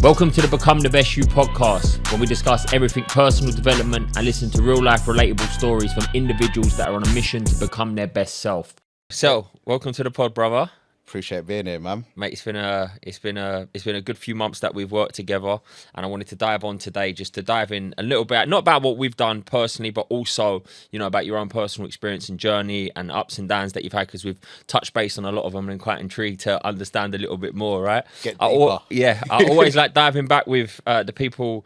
Welcome to the Become the Best You podcast, where we discuss everything personal development and listen to real life relatable stories from individuals that are on a mission to become their best self. So, welcome to the pod, brother. Appreciate being here, man. Mate, it's been a good few months that we've worked together, and I wanted to dive on today just to dive in a little bit, not about what we've done personally, but also, you know, about your own personal experience and journey and ups and downs that you've had, because we've touched base on a lot of them and quite intrigued to understand a little bit more, right? Get deeper. I always like diving back with the people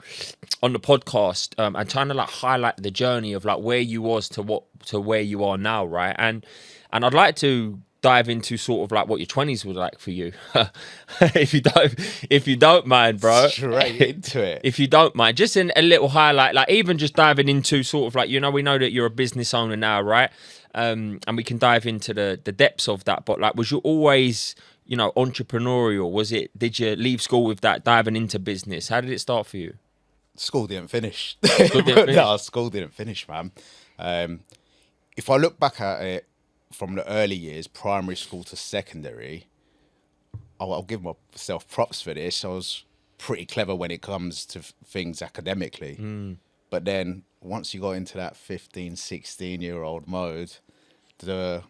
on the podcast and trying to like highlight the journey of like where you was to where you are now, right? And I'd like to dive into sort of like what your 20s were like for you. if you don't mind, bro. Straight into it. If you don't mind, just in a little highlight, like even just diving into sort of like, you know, we know that you're a business owner now, right? And we can dive into the depths of that. But like, was you always, you know, entrepreneurial? Did you leave school with that diving into business? How did it start for you? School didn't finish. No, school didn't finish, man. If I look back at it from the early years, primary school to secondary, I'll give myself props for this. I was pretty clever when it comes to things academically. But then once you got into that 15, 16-year-old mode, the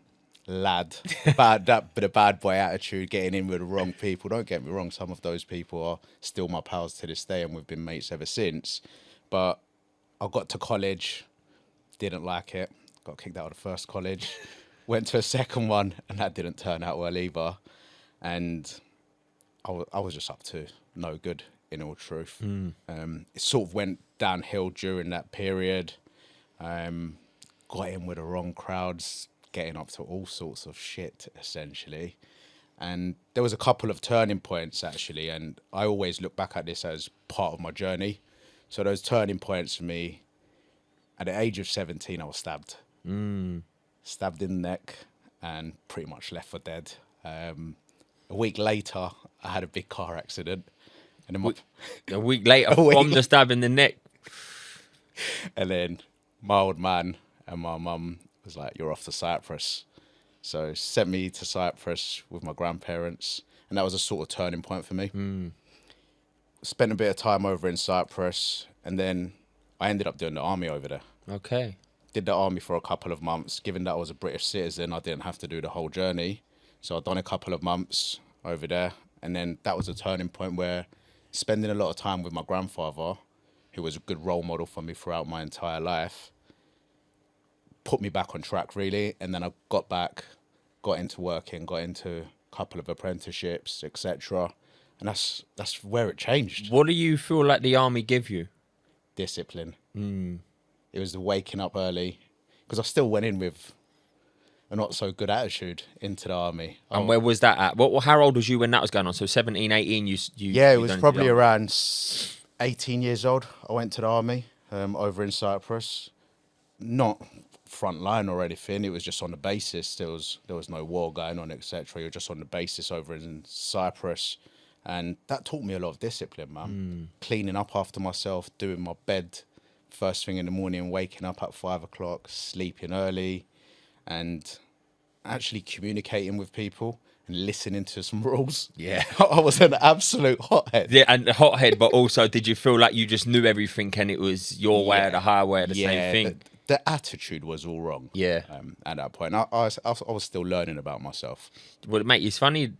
bad boy attitude, getting in with the wrong people. Don't get me wrong, some of those people are still my pals to this day and we've been mates ever since. But I got to college, didn't like it, got kicked out of the first college. Went to a second one, and that didn't turn out well either. And I was just up to no good, in all truth. It sort of went downhill during that period. Got in with the wrong crowds, getting up to all sorts of shit, essentially. And there was a couple of turning points, actually, and I always look back at this as part of my journey. So those turning points for me, at the age of 17, I was stabbed. Stabbed in the neck and pretty much left for dead. A week later, I had a big car accident. And then a week later, from the stab in the neck. And then my old man and my mum was like, "You're off to Cyprus." So sent me to Cyprus with my grandparents. And that was a sort of turning point for me. Spent a bit of time over in Cyprus. And then I ended up doing the army over there. Okay. Did the army for a couple of months. Given that I was a British citizen, I didn't have to do the whole journey. So I'd done a couple of months over there. And then that was a turning point where spending a lot of time with my grandfather, who was a good role model for me throughout my entire life, put me back on track, really. And then I got back, got into working, got into a couple of apprenticeships, etc. And that's where it changed. What do you feel like the army give you? Discipline. It was the waking up early, because I still went in with a not so good attitude into the army. And where was that at? How old was you when that was going on? So 17, 18, it was probably around 18 years old. I went to the army over in Cyprus. Not front line or anything. It was just on the basis. There was no war going on, etc. You're just on the basis over in Cyprus. And that taught me a lot of discipline, man. Cleaning up after myself, doing my bed first thing in the morning, waking up at 5 o'clock, sleeping early, and actually communicating with people and listening to some rules. Yeah. I was an absolute hothead. Yeah, and hothead, but also did you feel like you just knew everything and it was your way or the highway, the same thing? The attitude was all wrong. Yeah. At that point. I was still learning about myself. Well, mate, it's funny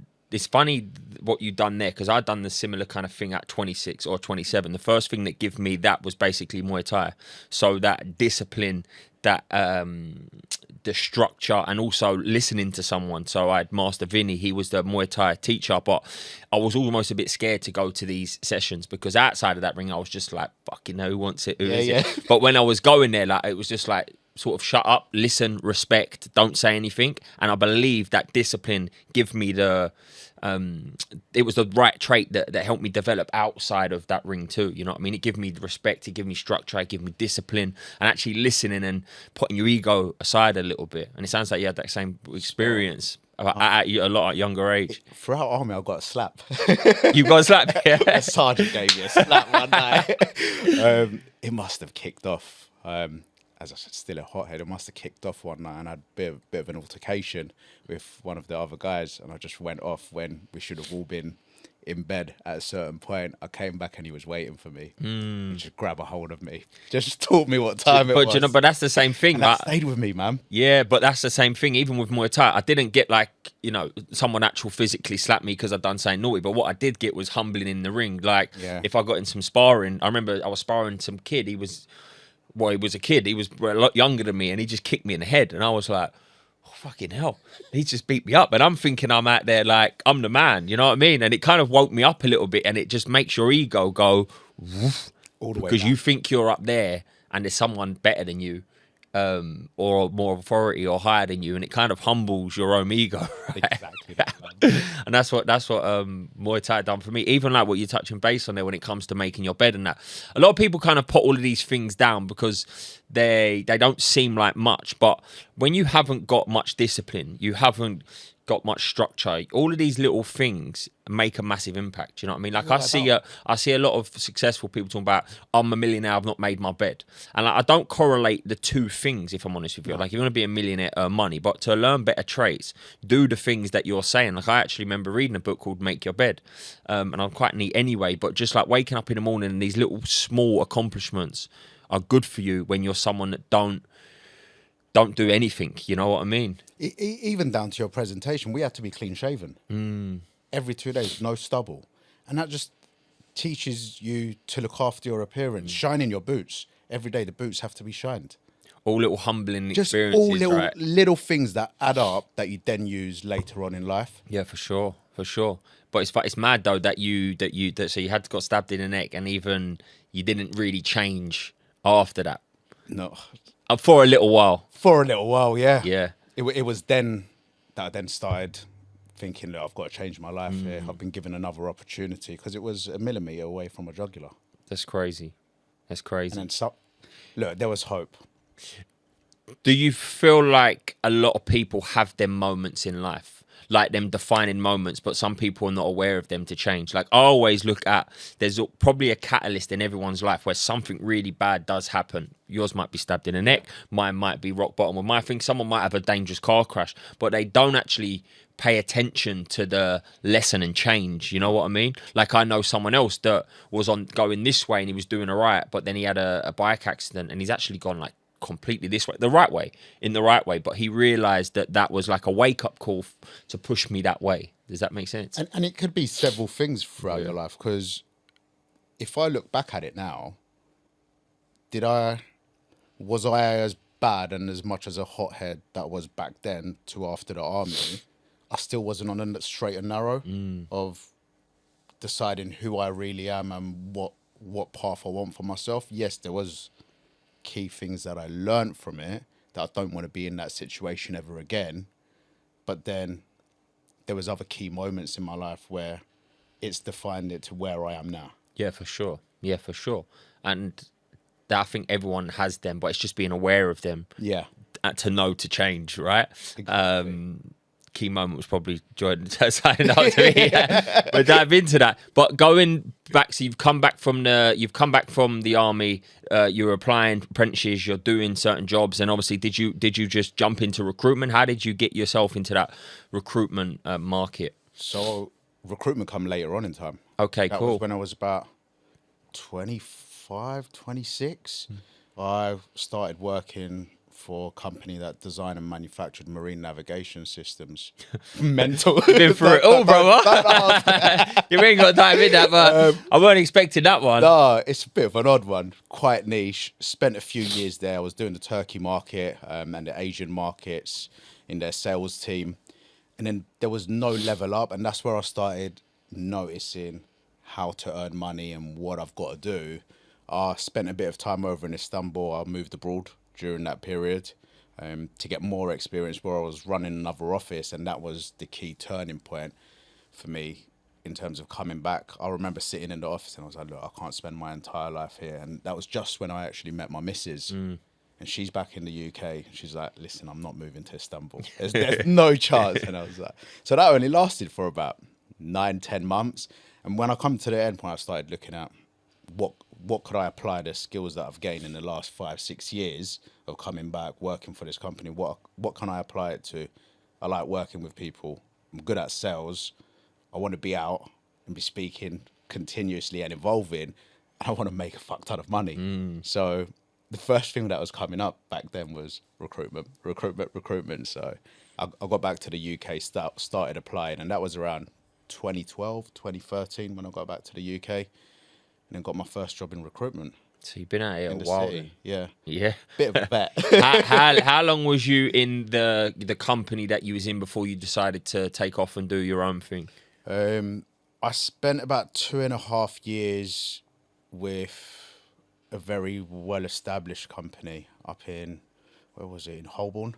what you done there, because I'd done the similar kind of thing at 26 or 27. The first thing that gave me that was basically Muay Thai. So that discipline, that the structure, and also listening to someone. So I had Master Vinny, he was the Muay Thai teacher, but I was almost a bit scared to go to these sessions, because outside of that ring, I was just like, fucking who wants it? Who is it? But when I was going there, like, it was just like, sort of shut up, listen, respect, don't say anything. And I believe that discipline give me it was the right trait that helped me develop outside of that ring too. You know what I mean? It gave me respect, it gave me structure, it gave me discipline, and actually listening and putting your ego aside a little bit. And it sounds like you had that same experience at a lot at younger age. Throughout army, I got a slap. You got a slap? Yeah. A sergeant gave me a slap one night. It must have kicked off. As I said, still a hothead. It must have kicked off one night, and I had a bit of an altercation with one of the other guys, and I just went off when we should have all been in bed at a certain point. I came back and he was waiting for me. Hmm. He just grabbed a hold of me, just taught me what time it But was. you know, but that's the same thing. And that stayed with me, man. Yeah, but that's the same thing. Even with Muay Thai, I didn't get like, you know, someone actual physically slapped me because I'd done something naughty. But what I did get was humbling in the ring. Like, if I got in some sparring, I remember I was sparring some kid. He was a kid. He was a lot younger than me, and he just kicked me in the head. And I was like, oh, fucking hell. He just beat me up. And I'm thinking I'm out there like, I'm the man. You know what I mean? And it kind of woke me up a little bit, and it just makes your ego go, woof, All the way because down. you think you're up there and there's someone better than you. Or more authority or higher than you, and it kind of humbles your own ego, right? Exactly that, man. And that's what Muay Thai done for me. Even like what you're touching base on there when it comes to making your bed and that. A lot of people kind of put all of these things down because they don't seem like much, but when you haven't got much discipline, you haven't got much structure, all of these little things make a massive impact. You know what I mean? Like I see a lot of successful people talking about, I'm a millionaire, I've not made my bed. And like, I don't correlate the two things, if I'm honest with you. Like, you want to be a millionaire, earn money, but to learn better traits, do the things that you're saying. Like, I actually remember reading a book called Make Your Bed. And I'm quite neat anyway, but just like waking up in the morning and these little small accomplishments are good for you when you're someone that don't do anything. You know what I mean? Even down to your presentation, we had to be clean shaven every 2 days, no stubble. And that just teaches you to look after your appearance, shining your boots. Every day the boots have to be shined. All little humbling Just experiences, all little, right? little things that add up that you then use later on in life. Yeah, for sure. But it's mad though that so you got stabbed in the neck, and even you didn't really change after that. No. For a little while. For a little while, yeah. Yeah. It was then that I then started thinking that I've got to change my life here. I've been given another opportunity because it was a millimetre away from a jugular. That's crazy. And then, look, there was hope. Do you feel like a lot of people have them moments in life, like them defining moments, but some people are not aware of them to change? Like, I always look at, there's probably a catalyst in everyone's life where something really bad does happen. Yours might be stabbed in the neck. Mine might be rock bottom. With my thing, someone might have a dangerous car crash, but they don't actually pay attention to the lesson and change. You know what I mean? Like, I know someone else that was going this way and he was doing all right, but then he had a bike accident and he's actually gone like completely this way, in the right way, but he realized that was like a wake-up call to push me that way. Does that make sense? And it could be several things throughout your life, because if I look back at it now, was I as bad and as much as a hothead that was back then to after the army? I still wasn't on a straight and narrow of deciding who I really am and what path I want for myself. Yes, there was key things that I learned from it that I don't want to be in that situation ever again. But then there was other key moments in my life where it's defined it to where I am now. Yeah, for sure. And I think everyone has them, but it's just being aware of them. Yeah. To know to change, right? Exactly. Key moment was probably Jordan signing out to me. But dive into that. But going back, so you've come back from the army. You're applying apprentices. You're doing certain jobs, and obviously, did you just jump into recruitment? How did you get yourself into that recruitment market? So recruitment come later on in time. Okay, that cool. was when I was about 25, 26. I started working for a company that designed and manufactured marine navigation systems. Mental. You've been through it all, brother. You ain't got time in that, but I weren't expecting that one. No, it's a bit of an odd one. Quite niche. Spent a few years there. I was doing the Turkey market and the Asian markets in their sales team. And then there was no level up. And that's where I started noticing how to earn money and what I've got to do. I spent a bit of time over in Istanbul. I moved abroad during that period to get more experience, where I was running another office, and that was the key turning point for me in terms of coming back. I remember sitting in the office and I was like, look, I can't spend my entire life here. And that was just when I actually met my missus. And she's back in the UK. She's like, listen, I'm not moving to Istanbul. There's no chance. And I was like, so that only lasted for about 9-10 months. And when I come to the end point, I started looking at what could I apply the skills that I've gained in the last 5-6 years of coming back, working for this company. What can I apply it to? I like working with people. I'm good at sales. I want to be out. and be speaking continuously and evolving. And I want to make a fuck ton of money. So the first thing that was coming up back then was recruitment. So I got back to the UK, started applying, and that was around 2012, 2013 when I got back to the UK, and then got my first job in recruitment. So you've been at it In a the while city, then. yeah. Yeah. Bit of a bet. How long was you in the company that you was in before you decided to take off and do your own thing? I spent about 2.5 years with a very well-established company up in, where was it, in Holborn?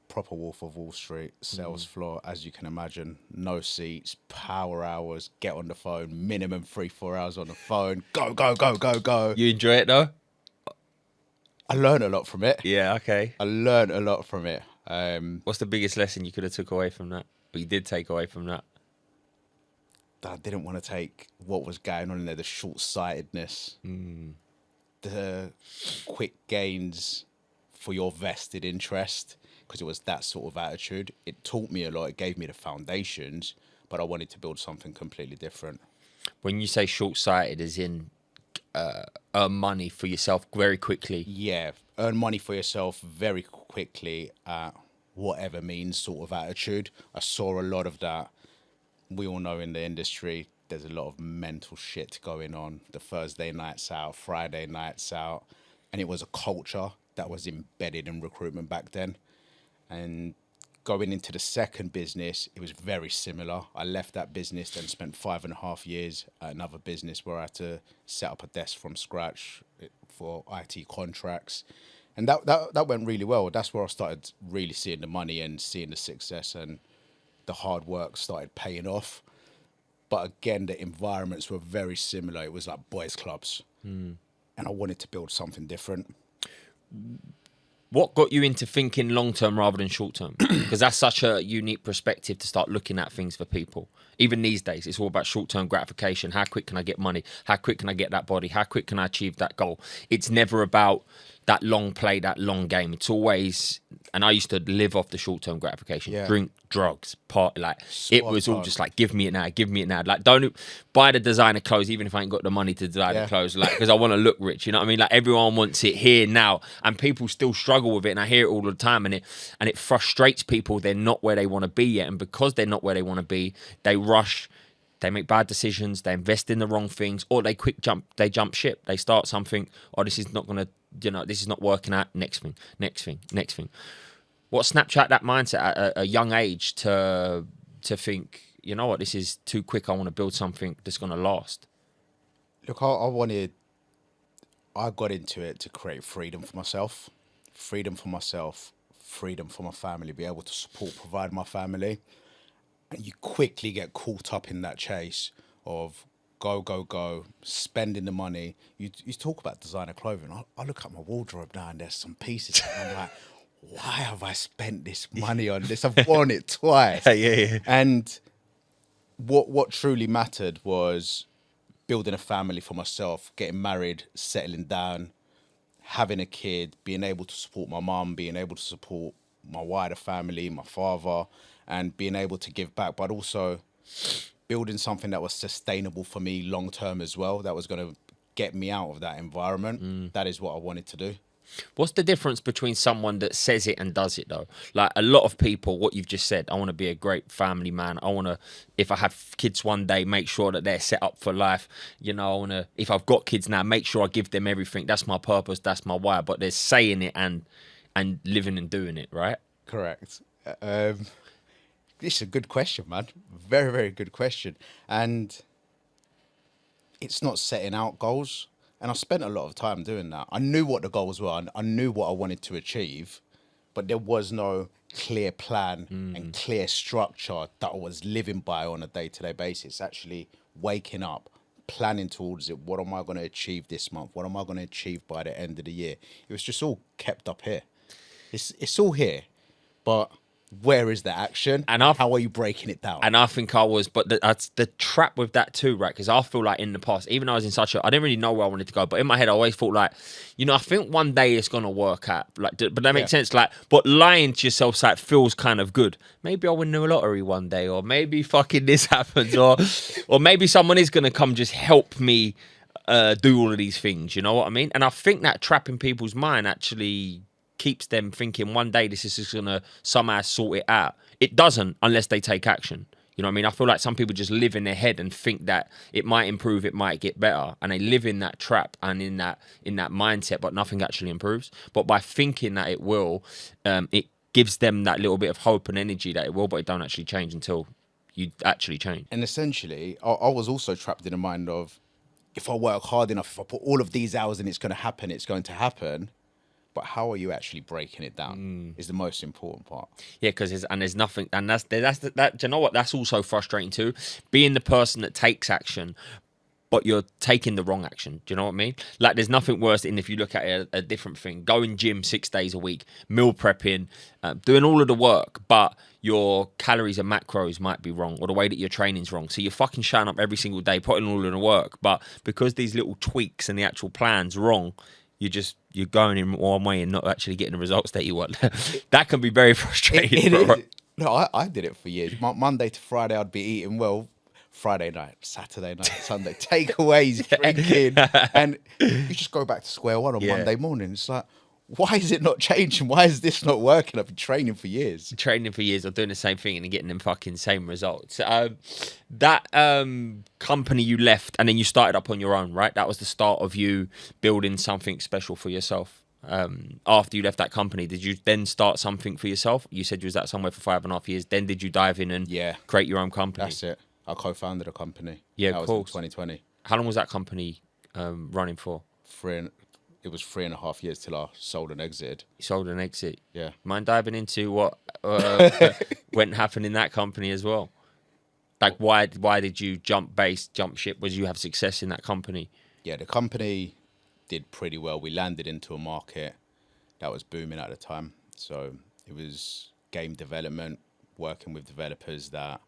Proper Wolf of Wall Street, sales floor, as you can imagine, no seats, power hours, get on the phone, minimum 3-4 hours on the phone, go. You enjoy it though? I learned a lot from it. Yeah, okay. I learned a lot from it. What's the biggest lesson you could have took away from that? Or you did take away from that? That I didn't want to take what was going on in there, the short-sightedness, the quick gains for your vested interest, because it was that sort of attitude. It taught me a lot. It gave me the foundations, but I wanted to build something completely different. When you say short-sighted, as in earn money for yourself very quickly. Yeah, earn money for yourself very quickly at whatever means sort of attitude. I saw a lot of that. We all know in the industry, there's a lot of mental shit going on. The Thursday nights out, Friday nights out. And it was a culture that was embedded in recruitment back then. And going into the second business, it was very similar. I left that business, then spent 5.5 years at another business where I had to set up a desk from scratch for IT contracts. And that went really well. That's where I started really seeing the money and seeing the success, and the hard work started paying off. But again, the environments were very similar. It was like boys' clubs. And I wanted to build something different. What got you into thinking long-term rather than short-term? Because that's such a unique perspective to start looking at things for people. Even these days, it's all about short-term gratification. How quick can I get money? How quick can I get that body? How quick can I achieve that goal? It's never about that long play, that long game. It's always, and I used to live off the short-term gratification. Yeah. Drink, drugs, party. Like, Spot it was all on. just like, give me it now, give me it now. Like, don't buy the designer clothes, even if I ain't got the money to design the clothes. Like, because I want to look rich. You know what I mean? Like, everyone wants it here now, and people still struggle with it. And I hear it all the time, and it frustrates people. They're not where they want to be yet, and because they're not where they want to be, they rush. They make bad decisions. They invest in the wrong things, or they They jump ship. They start something. Oh, this is not gonna. This is not working out. Next thing. What Snapchat that mindset at a young age to think, you know what, this is too quick. I want to build something that's gonna last. Look, I got into it to create freedom for myself, freedom for my family, be able to support, provide my family. And you quickly get caught up in that chase of go, spending the money. You talk about designer clothing. I look at my wardrobe now and there's some pieces and I'm like, why have I spent this money on this? I've worn it twice. Yeah. And what truly mattered was building a family for myself, getting married, settling down, having a kid, being able to support my mum, being able to support my wider family, my father, and being able to give back, but also building something that was sustainable for me long term as well, that was going to get me out of that environment. That is what I wanted to do. What's the difference between someone that says it and does it, though? Like, a lot of people, what you've just said, I want to be a great family man. I want to, if I have kids one day, make sure that they're set up for life. You know, I want to, if I've got kids now, make sure I give them everything. That's my purpose. That's my why. But they're saying it and living and doing it, right? Correct. This is a good question, man. Very, very good question. And it's not setting out goals. And I spent a lot of time doing that. I knew what the goals were. I knew what I wanted to achieve, but there was no clear plan and clear structure that I was living by on a day-to-day basis. Actually waking up, planning towards it. What am I going to achieve this month? What am I going to achieve by the end of the year? It was just all kept up here. It's all here, but Where is the action? And how are you breaking it down? And I think I was, but that's the trap with that too, right? Because I feel like in the past, even though I was in I didn't really know where I wanted to go, but in my head, I always thought like, I think one day it's gonna work out. Like, but that makes sense. Like, but lying to yourself, like, feels kind of good. Maybe I'll win the lottery one day, or maybe fucking this happens, or maybe someone is gonna come just help me do all of these things. You know what I mean? And I think that trap in people's mind actually keeps them thinking one day this is just gonna somehow sort it out. It doesn't unless they take action. You know what I mean? I feel like some people just live in their head and think that it might improve, it might get better, and they live in that trap and in that mindset, but nothing actually improves. But by thinking that it will, it gives them that little bit of hope and energy that it will, but it don't actually change until you actually change. And essentially, I was also trapped in the mind of, if I work hard enough, if I put all of these hours in, it's going to happen, it's going to happen. But how are you actually breaking it down is the most important part. Yeah, because there's nothing, and that's that. Do you know what? That's also frustrating too. Being the person that takes action, but you're taking the wrong action. Do you know what I mean? Like, there's nothing worse than if you look at a different thing. Going gym 6 days a week, meal prepping, doing all of the work, but your calories and macros might be wrong, or the way that your training's wrong. So you're fucking showing up every single day, putting all of the work, but because these little tweaks and the actual plan's wrong, you're going in one way and not actually getting the results that you want. That can be very frustrating. No, I did it for years. Monday to Friday, I'd be eating well. Friday night, Saturday night, Sunday, takeaways, drinking, and you just go back to square one on Monday morning. It's like, why is it not changing? Why is this not working? I've been training for years. Or doing the same thing and getting them fucking same results. That company you left and then you started up on your own, right? That was the start of you building something special for yourself. After you left that company, did you then start something for yourself? You said you was at somewhere for 5.5 years. Then did you dive in and create your own company? That's it. I co-founded a company. Yeah, that cool. was in 2020. How long was that company running for? It was 3.5 years till I sold and exited. You sold and exit. Yeah. Mind diving into what went happen in that company as well? Like, why did you jump ship? Was you have success in that company? Yeah, the company did pretty well. We landed into a market that was booming at the time. So it was game development, working with developers that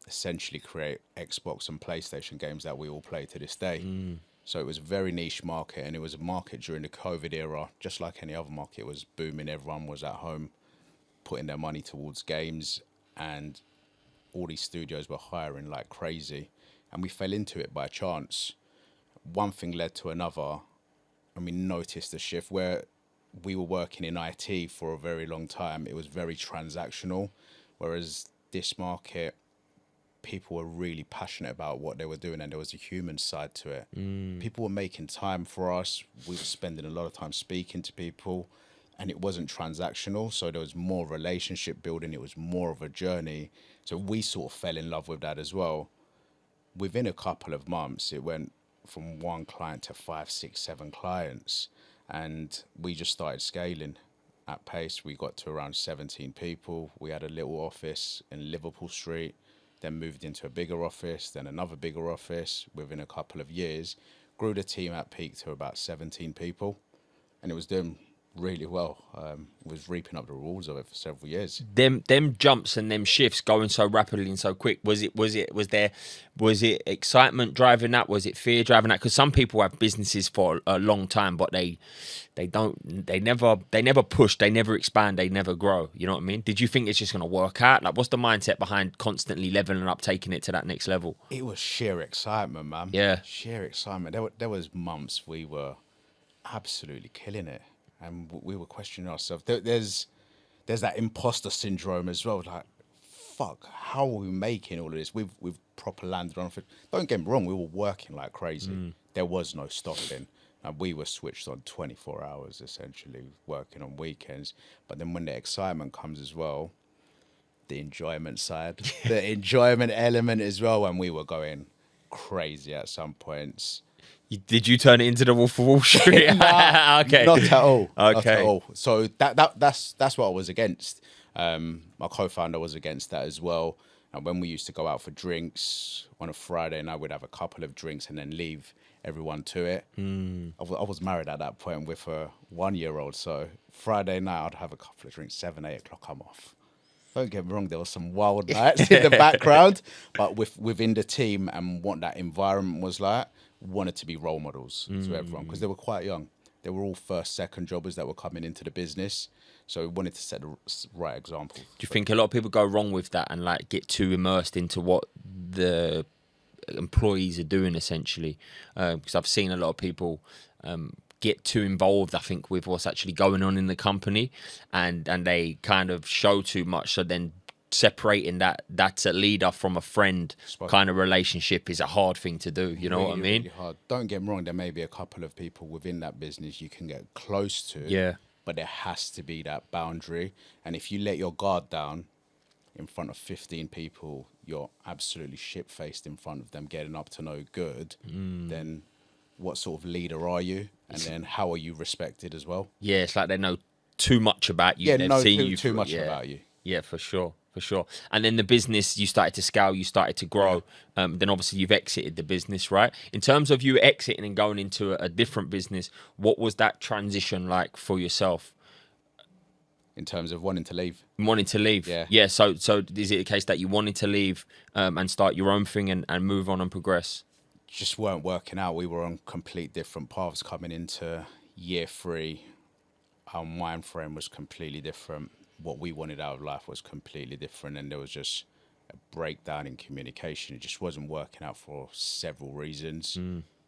essentially create Xbox and PlayStation games that we all play to this day. So it was a very niche market, and it was a market during the COVID era, just like any other market. It was booming. Everyone was at home putting their money towards games, and all these studios were hiring like crazy. And we fell into it by chance. One thing led to another, and we noticed a shift where we were working in IT for a very long time. It was very transactional, whereas this market, people were really passionate about what they were doing, and there was a human side to it. People were making time for us. We were spending a lot of time speaking to people, and it wasn't transactional. So there was more relationship building. It was more of a journey. So we sort of fell in love with that as well. Within a couple of months, it went from 1 client to 5, 6, 7 clients. And we just started scaling at pace. We got to around 17 people. We had a little office in Liverpool Street, then moved into a bigger office, then another bigger office. Within a couple of years, grew the team at peak to about 17 people, and it was doing really well. Was reaping up the rewards of it for several years. Them jumps and them shifts going so rapidly and so quick. Was it excitement driving that? Was it fear driving that? Because some people have businesses for a long time, but they never push, they never expand, they never grow. You know what I mean? Did you think it's just gonna work out? Like, what's the mindset behind constantly leveling up, taking it to that next level? It was sheer excitement, man. Yeah, sheer excitement. There was months we were absolutely killing it, and we were questioning ourselves. There's that imposter syndrome as well. Like, fuck, how are we making all of this? We've proper landed on it. Don't get me wrong, we were working like crazy. There was no stopping. And we were switched on 24 hours, essentially, working on weekends. But then when the excitement comes as well, the enjoyment side, the enjoyment element as well, and we were going crazy at some points. Did you turn it into the Wolf of Wall Street? Nah, okay. Not at all. Okay. Not at all. So that's what I was against. My co-founder was against that as well. And when we used to go out for drinks on a Friday night, we'd have a couple of drinks and then leave everyone to it. I was married at that point with a 1-year-old. So Friday night, I'd have a couple of drinks, 7, 8 o'clock, I'm off. Don't get me wrong, there was some wild nights in the background, but within the team and what that environment was like, wanted to be role models to everyone because they were quite young. They were all first, second jobbers that were coming into the business. So we wanted to set the right example. Do you think a lot of people go wrong with that and like get too immersed into what the employees are doing essentially? Because I've seen a lot of people get too involved, I think, with what's actually going on in the company, and they kind of show too much. So then separating that's a leader from a friend kind of relationship is a hard thing to do. You know what I mean? Really hard. Don't get me wrong. There may be a couple of people within that business you can get close to. Yeah. But there has to be that boundary. And if you let your guard down in front of 15 people, you're absolutely shit-faced in front of them, getting up to no good, then what sort of leader are you? And then how are you respected as well? Yeah, it's like they know too much about you. Yeah, They've know seen too much about you. Yeah, for sure. For sure. And then the business, you started to scale, you started to grow. Then obviously you've exited the business, right? In terms of you exiting and going into a different business, what was that transition like for yourself? In terms of wanting to leave? Wanting to leave? Yeah. Yeah, so is it a case that you wanted to leave and start your own thing and move on and progress? Just weren't working out. We were on complete different paths coming into year 3. Our mind frame was completely different. What we wanted out of life was completely different, and there was just a breakdown in communication. It just wasn't working out for several reasons.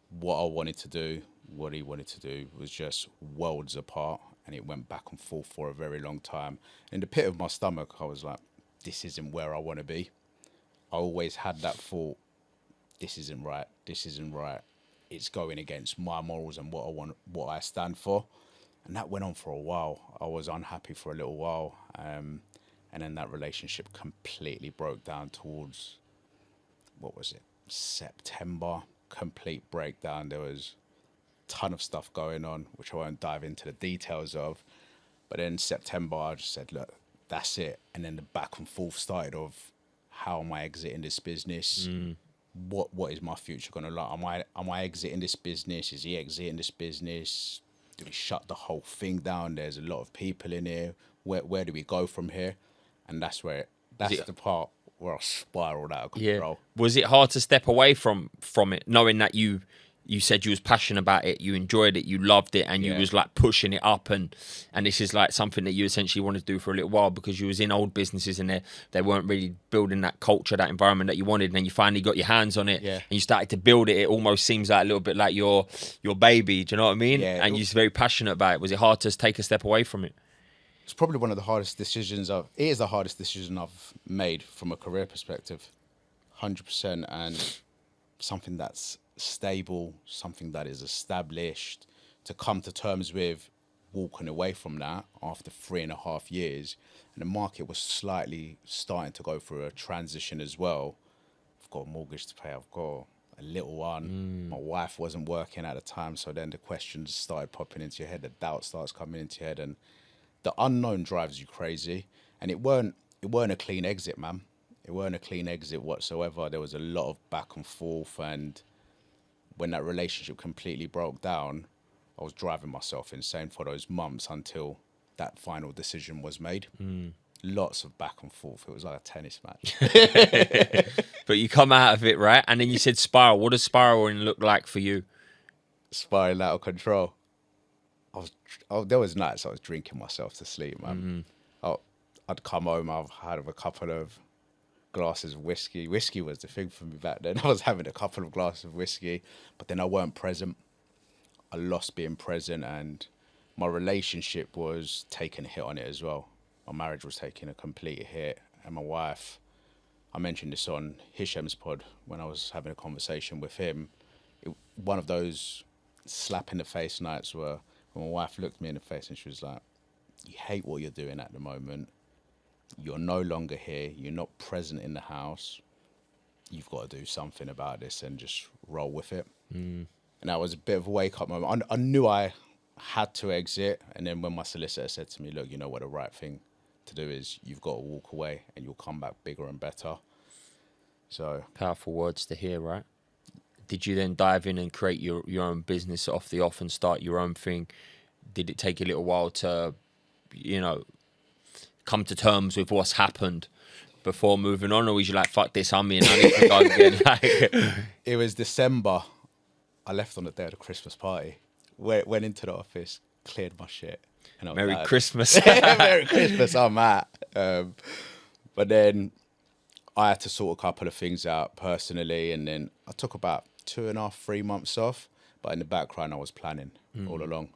What I wanted to do, what he wanted to do was just worlds apart, and it went back and forth for a very long time. In the pit of my stomach, I was like, this isn't where I want to be. I always had that thought, this isn't right, this isn't right. It's going against my morals and what I want, what I stand for. And that went on for a while. I was unhappy for a little while. And then that relationship completely broke down towards, what was it, September, complete breakdown. There was a ton of stuff going on, which I won't dive into the details of. But in September, I just said, look, that's it. And then the back and forth started of, how am I exiting this business? What is my future going to look like? Am I exiting this business? Is he exiting this business? Do we shut the whole thing down? There's a lot of people in here. Where do we go from here? And that's the part where I spiraled out of control. Yeah. Was it hard to step away from it, knowing that you said you was passionate about it, you enjoyed it, you loved it, and you was like pushing it up, and this is like something that you essentially wanted to do for a little while because you was in old businesses and they weren't really building that culture, that environment that you wanted, and then you finally got your hands on it and you started to build it. It almost seems like a little bit like your baby. Do you know what I mean? Yeah, and you're very passionate about it. Was it hard to take a step away from it? It's probably one of the hardest decisions it is the hardest decision I've made from a career perspective, 100%, and something that's stable, something that is established, to come to terms with walking away from that after 3.5 years. And the market was slightly starting to go through a transition as well. I've got a mortgage to pay, I've got a little one. My wife wasn't working at the time, so then the questions started popping into your head, the doubt starts coming into your head, and the unknown drives you crazy. And it weren't a clean exit, man. It weren't a clean exit whatsoever. There was a lot of back and forth, and when that relationship completely broke down, I was driving myself insane for those months until that final decision was made. Lots of back and forth. It was like a tennis match. But you come out of it, right? And then you said spiral. What does spiraling look like for you? Spiraling out of control. There was nights I was drinking myself to sleep, man. I'd come home, I've had a couple of glasses of whiskey. Whiskey was the thing for me back then. I was having a couple of glasses of whiskey, but then I weren't present. I lost being present, and my relationship was taking a hit on it as well. My marriage was taking a complete hit, and my wife, I mentioned this on Hishem's pod when I was having a conversation with him. One of those slap in the face nights where when my wife looked me in the face and she was like, you hate what you're doing at the moment. You're no longer here. You're not present in the house. You've got to do something about this and just roll with it. And that was a bit of a wake-up moment. I knew I had to exit. And then when my solicitor said to me, look, you know what the right thing to do is, you've got to walk away and you'll come back bigger and better. So Powerful words to hear, right? Did you then dive in and create your own business off the off and start your own thing? Did it take a little while to, you know, come to terms with what's happened before moving on, or was you like, fuck this, I'm in, I need to go again? Like, it was December. I left on the day of the Christmas party. Went into the office, cleared my shit. And I was Merry like, Christmas. Merry Christmas, I'm out. But then I had to sort a couple of things out personally, and then I took about 2.5, 3 months off. But in the background, I was planning all along.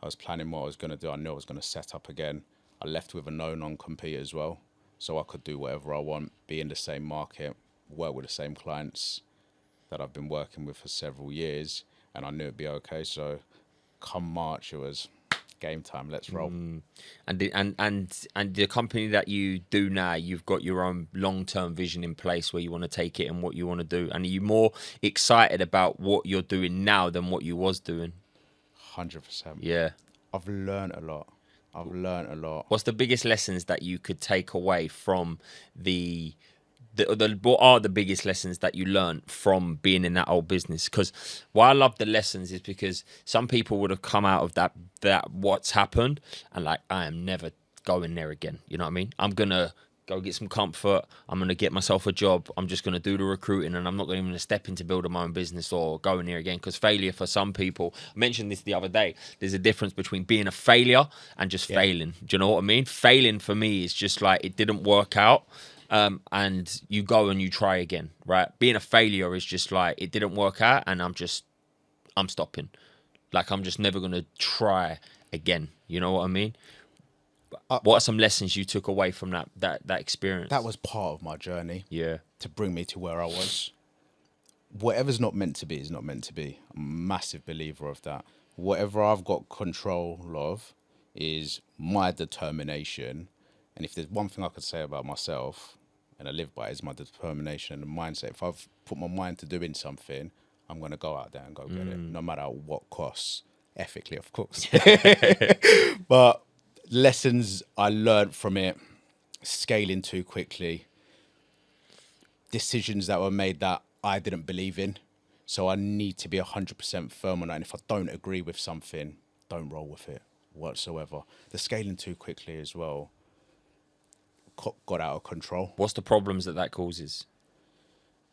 I was planning what I was going to do. I knew I was going to set up again. I left with a no non-compete as well, so I could do whatever I want, be in the same market, work with the same clients that I've been working with for several years, and I knew it'd be okay. So come March, it was game time. Let's roll. And the company that you do now, you've got your own long-term vision in place where you want to take it and what you want to do. And are you more excited about what you're doing now than what you was doing? 100%. Yeah. I've learned a lot. What's the biggest lessons that you could take away from the what are the biggest lessons that you learned from being in that old business? Because why I love the lessons is because some people would have come out of that what's happened and like, I am never going there again. You know what I mean? I'm gonna go get some comfort. I'm gonna get myself a job. I'm just gonna do the recruiting, and I'm not even gonna step into building my own business or go in there again. Because failure for some people, I mentioned this the other day, there's a difference between being a failure and just failing. Do you know what I mean? Failing for me is just like, it didn't work out. And you go and you try again, right? Being a failure is just like, it didn't work out and I'm stopping. Like, I'm just never going to try again. You know what I mean? What are some lessons you took away from that experience? That was part of my journey. Yeah. To bring me to where I was. Whatever's not meant to be is not meant to be. I'm a massive believer of that. Whatever I've got control of is my determination. And if there's one thing I could say about myself, and I live by, is my determination and mindset. If I've put my mind to doing something, I'm going to go out there and go get it, no matter what costs, ethically, of course. But lessons I learned from it: scaling too quickly, decisions that were made that I didn't believe in. So I need to be 100% firm on that. And if I don't agree with something, don't roll with it whatsoever. The scaling too quickly as well got out of control. What's the problems that causes?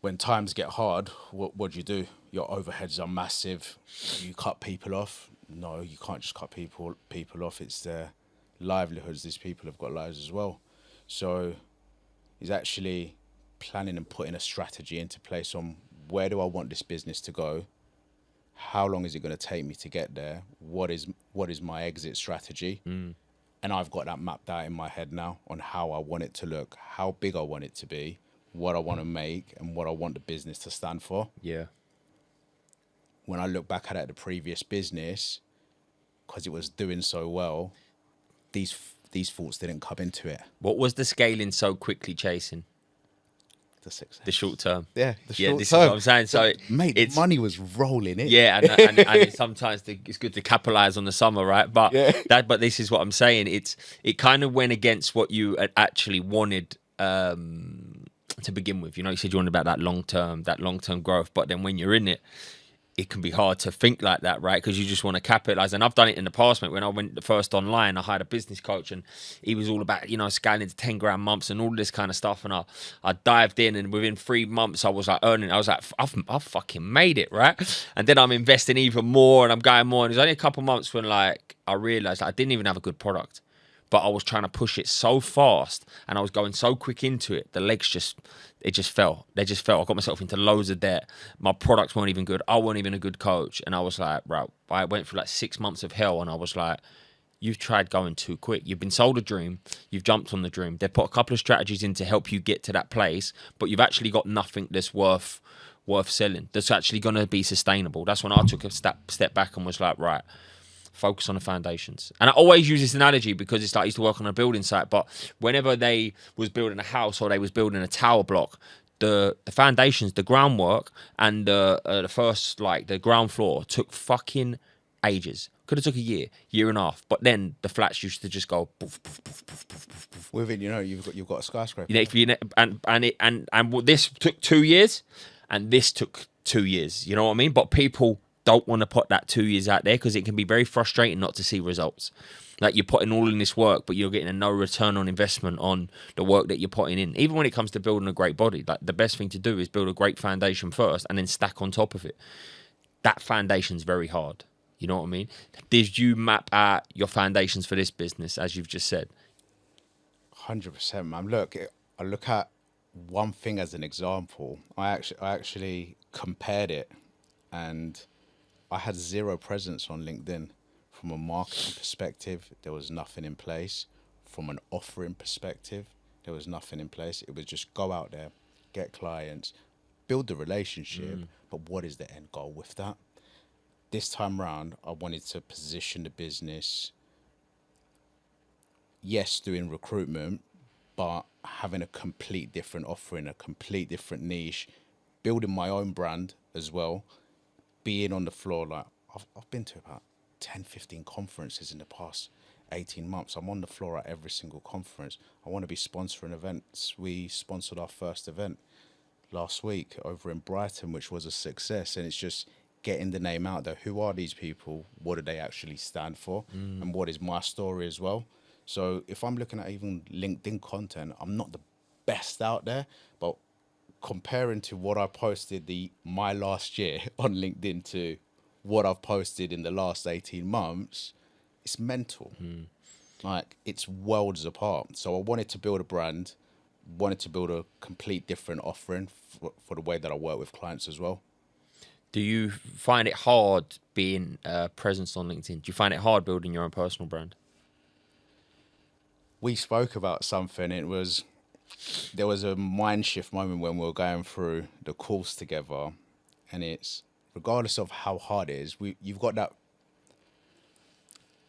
When times get hard, what do? Your overheads are massive. You cut people off. No, you can't just cut people off. It's their livelihoods. These people have got lives as well. So it's actually planning and putting a strategy into place on, where do I want this business to go? How long is it going to take me to get there? What is my exit strategy? And I've got that mapped out in my head now on how I want it to look, how big I want it to be, what I want to make, and what I want the business to stand for. Yeah. When I look back at it, the previous business, because it was doing so well, these thoughts didn't come into it. What was the scaling so quickly chasing? The success. The short term. Yeah, the short term. This is what I'm saying. So mate, money was rolling in. Yeah, and sometimes it's good to capitalize on the summer, right? But but this is what I'm saying. It kind of went against what you actually wanted to begin with. You know, you said you wanted about that long term growth, but then when you're in it, it can be hard to think like that, right? Because you just want to capitalize. And I've done it in the past, mate. When I went first online, I hired a business coach, and he was all about, scaling to 10 grand months and all this kind of stuff. And I dived in, and within 3 months, I was like earning. I was like, I've fucking made it, right? And then I'm investing even more, and I'm going more. And it was only a couple months when like I realized I didn't even have a good product, but I was trying to push it so fast, and I was going so quick into it. The legs just fell. They just fell. I got myself into loads of debt. My products weren't even good. I wasn't even a good coach. And I was like, right, I went through like 6 months of hell, and I was like, you've tried going too quick. You've been sold a dream. You've jumped on the dream. They've put a couple of strategies in to help you get to that place, but you've actually got nothing that's worth selling, that's actually going to be sustainable. That's when I took a step back and was like, right, focus on the foundations. And I always use this analogy because it's like I used to work on a building site, but whenever they was building a house or they was building a tower block, the foundations, the groundwork, and the first, like the ground floor took fucking ages. Could have took a year and a half. But then the flats used to just go poof, poof, poof, poof, poof, poof, poof. Within, you've got a skyscraper. You know, if you and this took 2 years, and this took 2 years. You know what I mean? But people don't want to put that 2 years out there because it can be very frustrating not to see results. Like you're putting all in this work, but you're getting a no return on investment on the work that you're putting in. Even when it comes to building a great body, like the best thing to do is build a great foundation first and then stack on top of it. That foundation's very hard. You know what I mean? Did you map out your foundations for this business, as you've just said? 100%, man. Look, I look at one thing as an example. I actually compared it, and I had zero presence on LinkedIn. From a marketing perspective, there was nothing in place. From an offering perspective, there was nothing in place. It was just go out there, get clients, build the relationship. But what is the end goal with that? This time round, I wanted to position the business, yes, doing recruitment, but having a complete different offering, a complete different niche, building my own brand as well, being on the floor. Like I've been to about 10, 15 conferences in the past 18 months. I'm on the floor at every single conference. I want to be sponsoring events. We sponsored our first event last week over in Brighton, which was a success. And it's just getting the name out there. Who are these people? What do they actually stand for? And what is my story as well? So if I'm looking at even LinkedIn content, I'm not the best out there, but comparing to what I posted my last year on LinkedIn to what I've posted in the last 18 months, it's mental. Like, it's worlds apart. So I wanted to build a brand, wanted to build a complete different offering for the way that I work with clients as well. Do you find it hard being a presence on LinkedIn? Do you find it hard building your own personal brand? We spoke about something. There was a mind shift moment when we were going through the course together, and it's, regardless of how hard it is, you've got that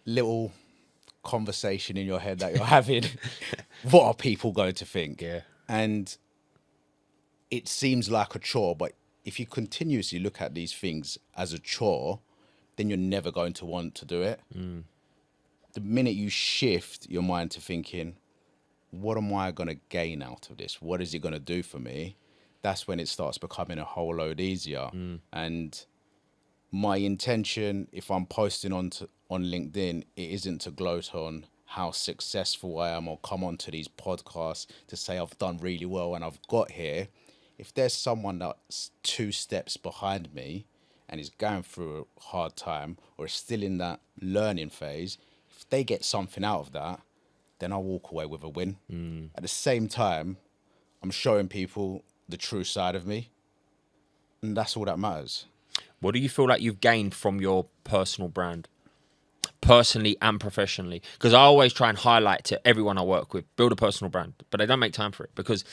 little conversation in your head that you're having. What are people going to think? Yeah. And it seems like a chore, but if you continuously look at these things as a chore, then you're never going to want to do it. The minute you shift your mind to thinking, what am I going to gain out of this? What is it going to do for me? That's when it starts becoming a whole load easier. And my intention, if I'm posting on LinkedIn, it isn't to gloat on how successful I am or come onto these podcasts to say I've done really well and I've got here. If there's someone that's 2 steps behind me and is going through a hard time or is still in that learning phase, if they get something out of that, then I'll walk away with a win. At the same time, I'm showing people the true side of me, and that's all that matters. What do you feel like you've gained from your personal brand, personally and professionally? Because I always try and highlight to everyone I work with, build a personal brand, but they don't make time for it because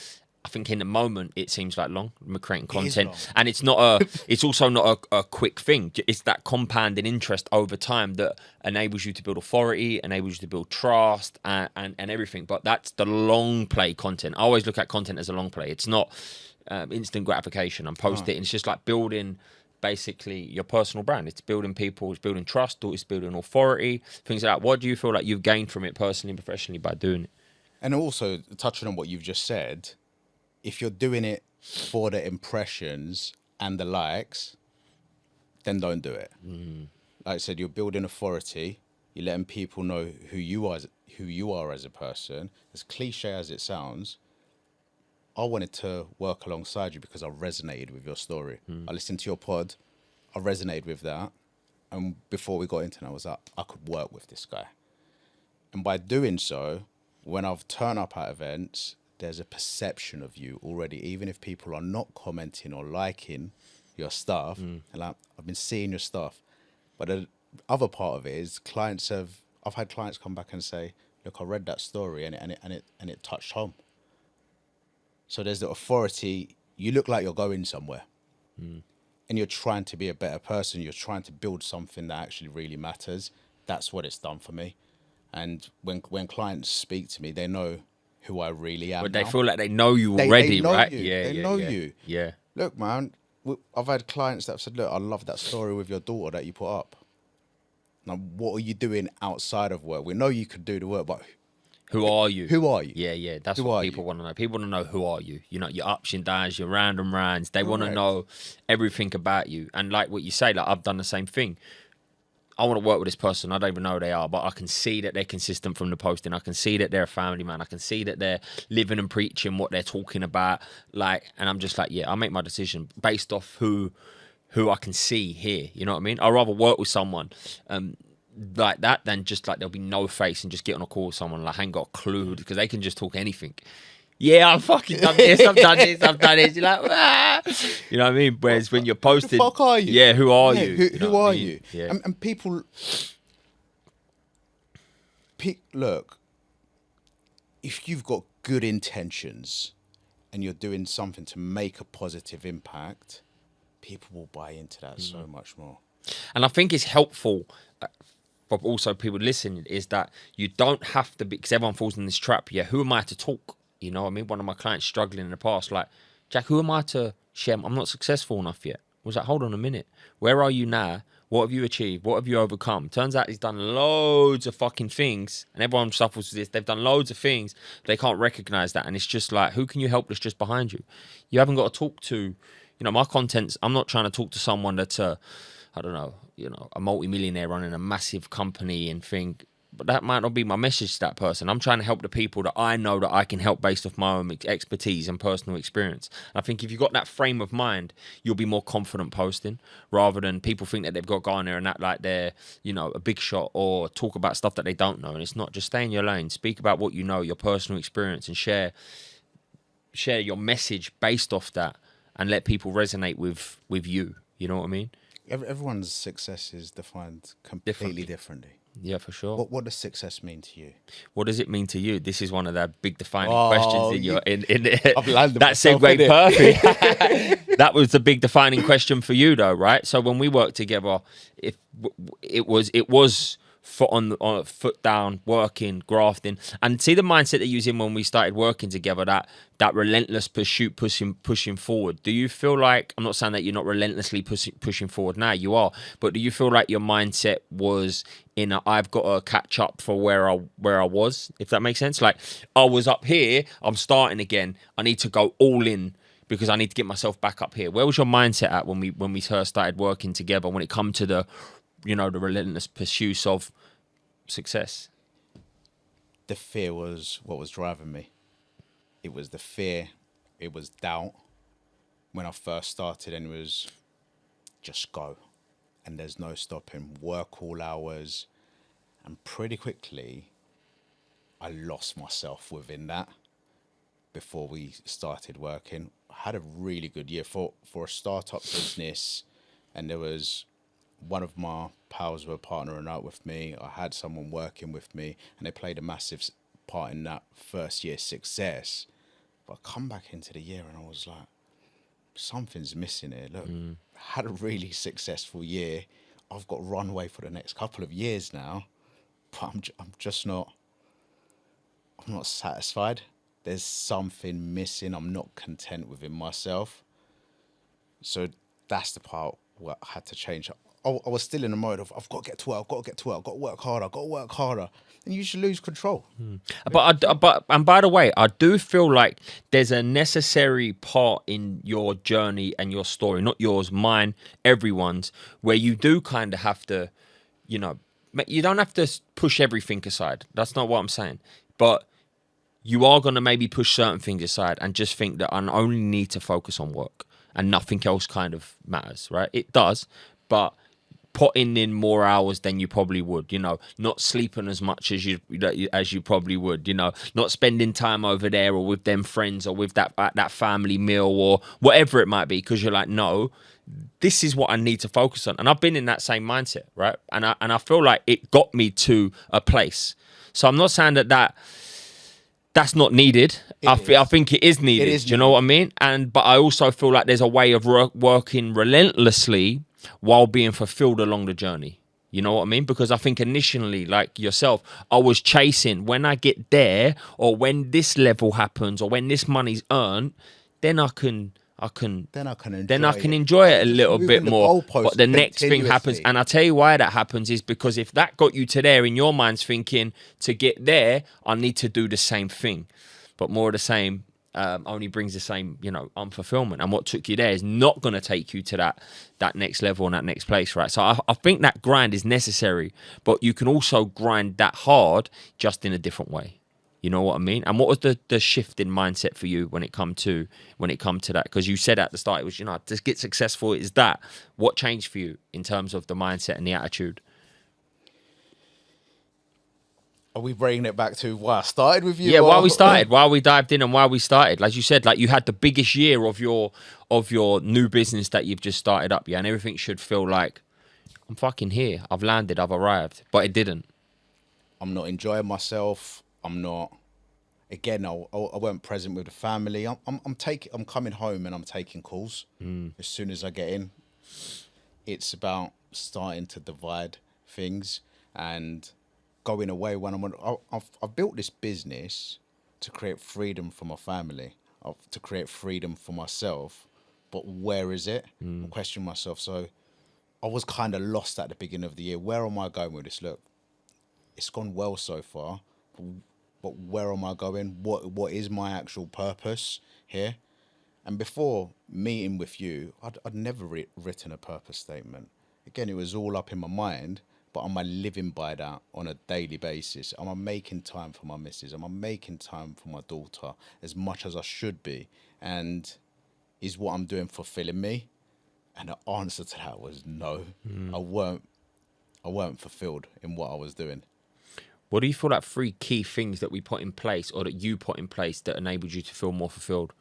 I think in the moment it seems like long creating content, and it's not it's also not a quick thing. It's that compounding interest over time that enables you to build authority, enables you to build trust, and everything. But that's the long play content. I always look at content as a long play. It's not instant gratification. I'm posting it. It's just like building basically your personal brand. It's building people, it's building trust, or it's building authority, things like that. What do you feel like you've gained from it personally and professionally by doing it? And also, touching on what you've just said, if you're doing it for the impressions and the likes, then don't do it. Like I said, you're building authority. You're letting people know who you are as a person. As cliche as it sounds, I wanted to work alongside you because I resonated with your story. I listened to your pod. I resonated with that. And before we got into it, I was like, I could work with this guy. And by doing so, when I've turned up at events, there's a perception of you already, even if people are not commenting or liking your stuff. And like, I've been seeing your stuff. But the other part of it is I've had clients come back and say, look, I read that story and it touched home. So there's the authority. You look like you're going somewhere. And you're trying to be a better person. You're trying to build something that actually really matters. That's what it's done for me. And when clients speak to me, they know who I really am. But they feel like they know you already, right? They know you. Yeah. Look, man, I've had clients that have said, look, I love that story with your daughter that you put up. Now, what are you doing outside of work? We know you could do the work, but who are you? Who are you? Yeah. That's Who what are people you? want to know. People want to know, who are you? You know, your ups and downs, your random rounds. They want to Correct. know everything about you. And like what you say, like I've done the same thing. I want to work with this person. I don't even know who they are, but I can see that they're consistent from the posting. I can see that they're a family man. I can see that they're living and preaching what they're talking about. Like, and I'm just like, yeah, I make my decision based off who I can see here. You know what I mean? I'd rather work with someone like that than just like there'll be no face and just get on a call with someone like I ain't got a clue, because they can just talk anything. Yeah, I've fucking done this, I've done this, I've done this. You're like, ah. You know what I mean? Whereas when you're posted, Who the fuck are you? Yeah, who are Yeah, you? Who are you? Yeah. And people, look, if you've got good intentions and you're doing something to make a positive impact, people will buy into that so much more. And I think it's helpful for also people listening is that you don't have to be, because everyone falls in this trap. Yeah, who am I to talk? You know what I mean? One of my clients struggling in the past, like, Jack, who am I to share? I'm not successful enough yet. I was like, hold on a minute. Where are you now? What have you achieved? What have you overcome? Turns out he's done loads of fucking things, and everyone suffers with this. They've done loads of things. They can't recognize that. And it's just like, who can you help that's just behind you? You haven't got to talk to, you know, my content's, I'm not trying to talk to someone that's I don't know, you know, a multi-millionaire running a massive company and think, but that might not be my message to that person. I'm trying to help the people that I know that I can help based off my own expertise and personal experience. And I think if you've got that frame of mind, you'll be more confident posting, rather than people think that they've got to go on there and act like they're, you know, a big shot or talk about stuff that they don't know. And it's not. Just stay in your lane, speak about what you know, your personal experience, and share your message based off that, and let people resonate with you. You know what I mean? Everyone's success is defined completely differently. Yeah, for sure. What does success mean to you? What does it mean to you? This is one of the big defining questions in your in I've landed that myself segue in it. perfect. That was the big defining question for you, though, right? So when we worked together, if it was foot on foot down, working, grafting, and see the mindset that you was in when we started working together. That relentless pursuit, pushing forward. Do you feel like, I'm not saying that you're not relentlessly pushing forward now, you are, but do you feel like your mindset was in I've got to catch up for where I was, if that makes sense? Like, I was up here, I'm starting again, I need to go all in because I need to get myself back up here. Where was your mindset at when we first started working together, when it come to the, you know, the relentless pursuits of success? The fear was what was driving me. It was the fear. It was doubt. When I first started, and it was just go. And there's no stopping. Work all hours. And pretty quickly, I lost myself within that before we started working. I had a really good year for a startup business, and there was one of my pals were partnering up with me. I had someone working with me, and they played a massive part in that first year's success. But I come back into the year and I was like, something's missing here. Look, I had a really successful year. I've got runway for the next couple of years now, but I'm just not. I'm not satisfied. There's something missing. I'm not content within myself. So that's the part where I had to change. I was still in the mode of, I've got to get to work, I've got to work harder. And you should lose control. But by the way, I do feel like there's a necessary part in your journey and your story, not yours, mine, everyone's, where you do kind of have to, you know, you don't have to push everything aside. That's not what I'm saying. But you are going to maybe push certain things aside and just think that I only need to focus on work and nothing else kind of matters, right? It does, but putting in more hours than you probably would, you know, not sleeping as much as you probably would, you know, not spending time over there or with them friends or with that family meal or whatever it might be, because you're like, no, this is what I need to focus on. And I've been in that same mindset, right? And I feel like it got me to a place. So I'm not saying that's not needed. I think it is needed. Do you know what I mean? But I also feel like there's a way of working relentlessly while being fulfilled along the journey. You know what I mean? Because I think initially, like yourself, I was chasing when I get there, or when this level happens, or when this money's earned, then I can I can then I can enjoy then I can it. enjoy it a Just little bit moving the more. goalposts But the next thing happens, continuously. and I'll tell you why that happens is because if that got you to there, in your mind's thinking, to get there, I need to do the same thing. But more of the same only brings the same, unfulfillment. And what took you there is not going to take you to that next level and that next place, right? So I think that grind is necessary, but you can also grind that hard just in a different way. You know what I mean? And what was the shift in mindset for you when it come to that? Because you said at the start it was, to get successful is that. What changed for you in terms of the mindset and the attitude? Are we bringing it back to why I started with you? Yeah, why we started, why we dived in, and why we started. Like you said, like you had the biggest year of your new business that you've just started up, yeah, and everything should feel like I'm fucking here. I've landed. I've arrived, but it didn't. I'm not enjoying myself. I'm not. Again, I weren't present with the family. I'm coming home and I'm taking calls as soon as I get in. It's about starting to divide things and going away when I've built this business to create freedom for my family, to create freedom for myself. But where is it? I'm questioning myself. So I was kind of lost at the beginning of the year. Where am I going with this? Look, it's gone well so far, but where am I going? What is my actual purpose here? And before meeting with you, I'd never written a purpose statement. Again, it was all up in my mind, but am I living by that on a daily basis? Am I making time for my missus? Am I making time for my daughter as much as I should be? And is what I'm doing fulfilling me? And the answer to that was no. I weren't fulfilled in what I was doing. What do you feel like 3 key things that we put in place or that you put in place that enabled you to feel more fulfilled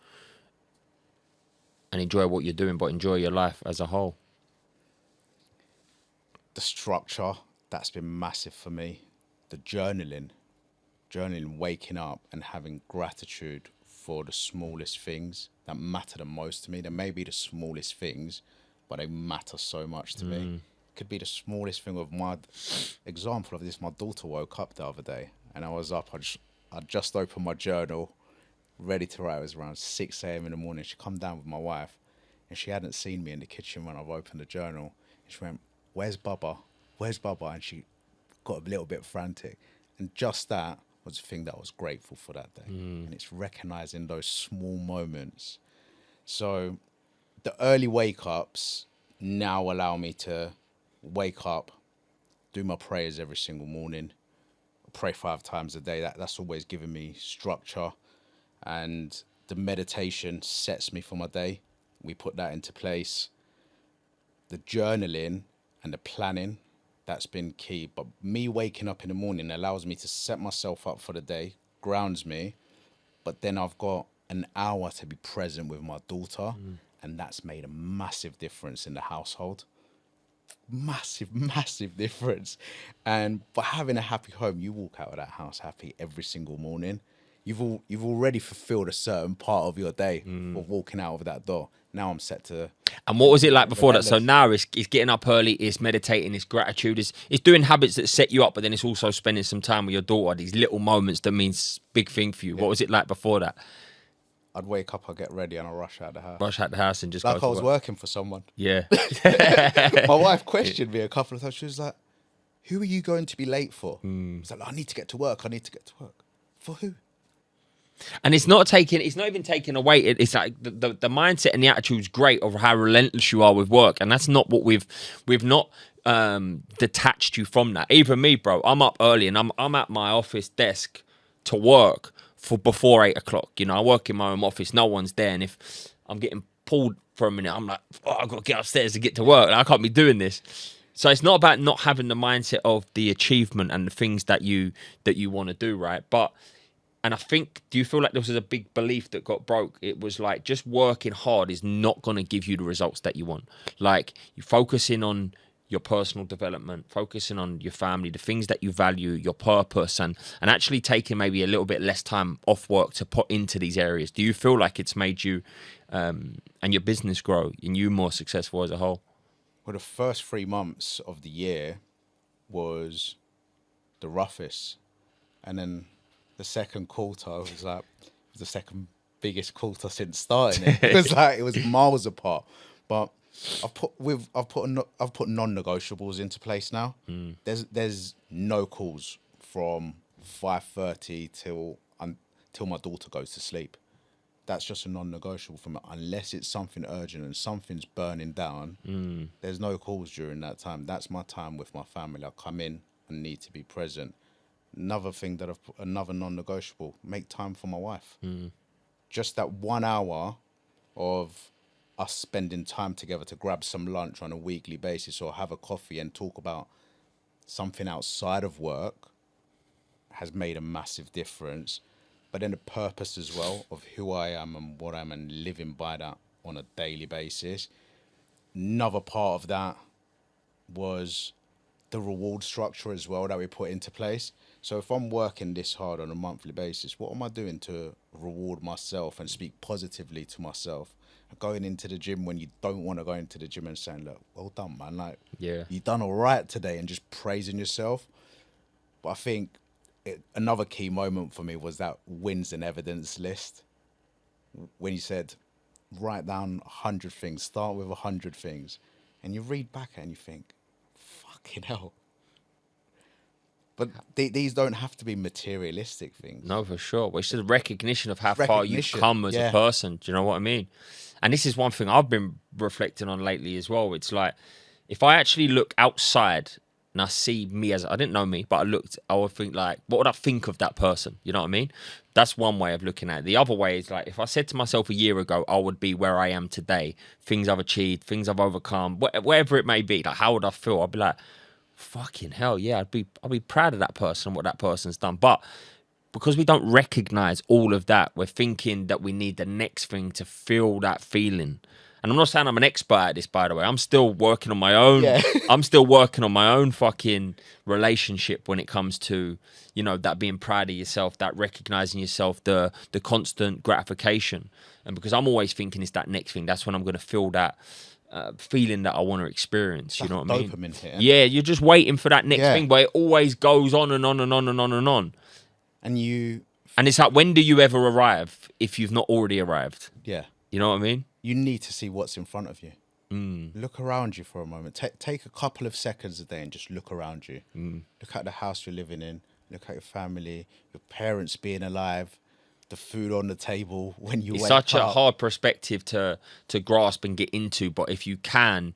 and enjoy what you're doing, but enjoy your life as a whole? The structure, that's been massive for me. The journaling, waking up and having gratitude for the smallest things that matter the most to me. They may be the smallest things, but they matter so much to me. Could be the smallest thing. Of my example of this, my daughter woke up the other day and I was up. I just opened my journal, ready to write. It was around 6 a.m. in the morning. She come down with my wife and she hadn't seen me in the kitchen when I've opened the journal. She went, "Where's Bubba? Where's Bubba?" And she got a little bit frantic. And just that was the thing that I was grateful for that day. And it's recognizing those small moments. So the early wake ups now allow me to wake up, do my prayers every single morning, pray 5 times a day. That's always given me structure. And the meditation sets me for my day. We put that into place. The journaling and the planning, that's been key. But me waking up in the morning allows me to set myself up for the day, grounds me. But then I've got an hour to be present with my daughter. And that's made a massive difference in the household. Massive difference. And by having a happy home, you walk out of that house happy every single morning. You've already fulfilled a certain part of your day of walking out of that door. Now I'm set to. And what was it like before that? So Relentless. now it's getting up early, it's meditating, it's gratitude, it's doing habits that set you up, but then it's also spending some time with your daughter, these little moments that means big thing for you. What was it like before that? I'd wake up, I'd get ready, and I'd rush out the house. Rush out the house and just Like go I was to work. working for someone. Yeah. My wife questioned me a couple of times. She was like, "Who are you going to be late for?" I was like, "I need to get to work. I need to get to work." For who? And it's not even taking away. It's like the mindset and the attitude is great of how relentless you are with work. And that's not what we've not detached you from that. Even me, bro, I'm up early and I'm at my office desk to work for before 8 o'clock. I work in my own office. No one's there. And if I'm getting pulled for a minute, I'm like, I've got to get upstairs to get to work. I can't be doing this. So it's not about not having the mindset of the achievement and the things that you want to do, right? And I think, do you feel like this was a big belief that got broke? It was like just working hard is not going to give you the results that you want. Like you focusing on your personal development, focusing on your family, the things that you value, your purpose, and actually taking maybe a little bit less time off work to put into these areas. Do you feel like it's made you and your business grow and you more successful as a whole? Well, the first 3 months of the year was the roughest. And then the second quarter was like the second biggest quarter since starting it. It was miles apart. But I've put non-negotiables into place now. There's no calls from 5:30 till my daughter goes to sleep. That's just a non-negotiable for me. Unless it's something urgent and something's burning down, there's no calls during that time. That's my time with my family. I come in and need to be present. Another thing that another non-negotiable, make time for my wife. Just that 1 hour of us spending time together to grab some lunch on a weekly basis or have a coffee and talk about something outside of work has made a massive difference. But then the purpose as well of who I am and what I am and living by that on a daily basis. Another part of that was the reward structure as well that we put into place. So if I'm working this hard on a monthly basis, what am I doing to reward myself and speak positively to myself? Going into the gym when you don't want to go into the gym and saying, look, well done, man. Like, Yeah. you done all right today, and just praising yourself. But I think another key moment for me was that wins and evidence list. When you said, write down 100 things, start with 100 things. And you read back and you think, fucking hell. But these don't have to be materialistic things. No, for sure. Well, it's just recognition of how far you've Recognition, come as yeah. a person. Do you know what I mean? And this is one thing I've been reflecting on lately as well. It's like, if I actually look outside and I see me as, I didn't know me, but I would think like, what would I think of that person? You know what I mean? That's one way of looking at it. The other way is like, if I said to myself a year ago, I would be where I am today, things I've achieved, things I've overcome, whatever it may be, like, how would I feel? I'd be like, fucking hell, yeah, I'd be proud of that person and what that person's done. But because we don't recognize all of that, we're thinking that we need the next thing to feel that feeling. And I'm not saying I'm an expert at this, by the way. I'm still working on my own. Yeah. I'm still working on my own fucking relationship when it comes to, you know, that being proud of yourself, that recognizing yourself, the constant gratification. And because I'm always thinking it's that next thing, that's when I'm going to feel that feeling that I want to experience. You know what I mean? Dopamine hit. Yeah, you're just waiting for that next Yeah. thing, but it always goes on and on and on and on and on. And it's like, when do you ever arrive if you've not already arrived? yeah, You know what I mean? you need to see what's in front of you. Look around you for a moment. Take a couple of seconds a day and just look around you. Look at the house you're living in. Look at your family, your parents being alive, the food on the table when you It's wake such a up. hard perspective to grasp and get into, but if you can,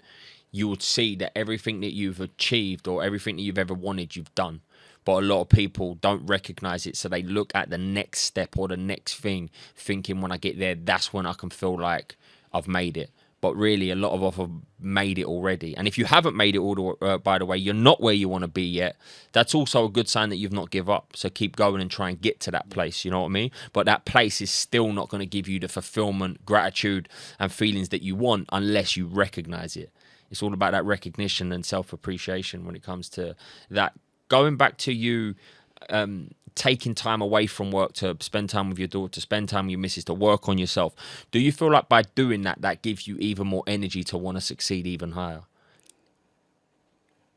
you would see that everything that you've achieved or everything that you've ever wanted, you've done. But a lot of people don't recognize it, so they look at the next step or the next thing, thinking when I get there, that's when I can feel like I've made it. But really, a lot of us have made it already. And if you haven't made it, by the way, you're not where you want to be yet. That's also a good sign that you've not give up. So keep going and try and get to that place, you know what I mean? But that place is still not going to give you the fulfillment, gratitude, and feelings that you want unless you recognize it. It's all about that recognition and self-appreciation when it comes to that. Going back to you taking time away from work to spend time with your daughter, to spend time with your missus, to work on yourself, do you feel like by doing that, that gives you even more energy to want to succeed even higher?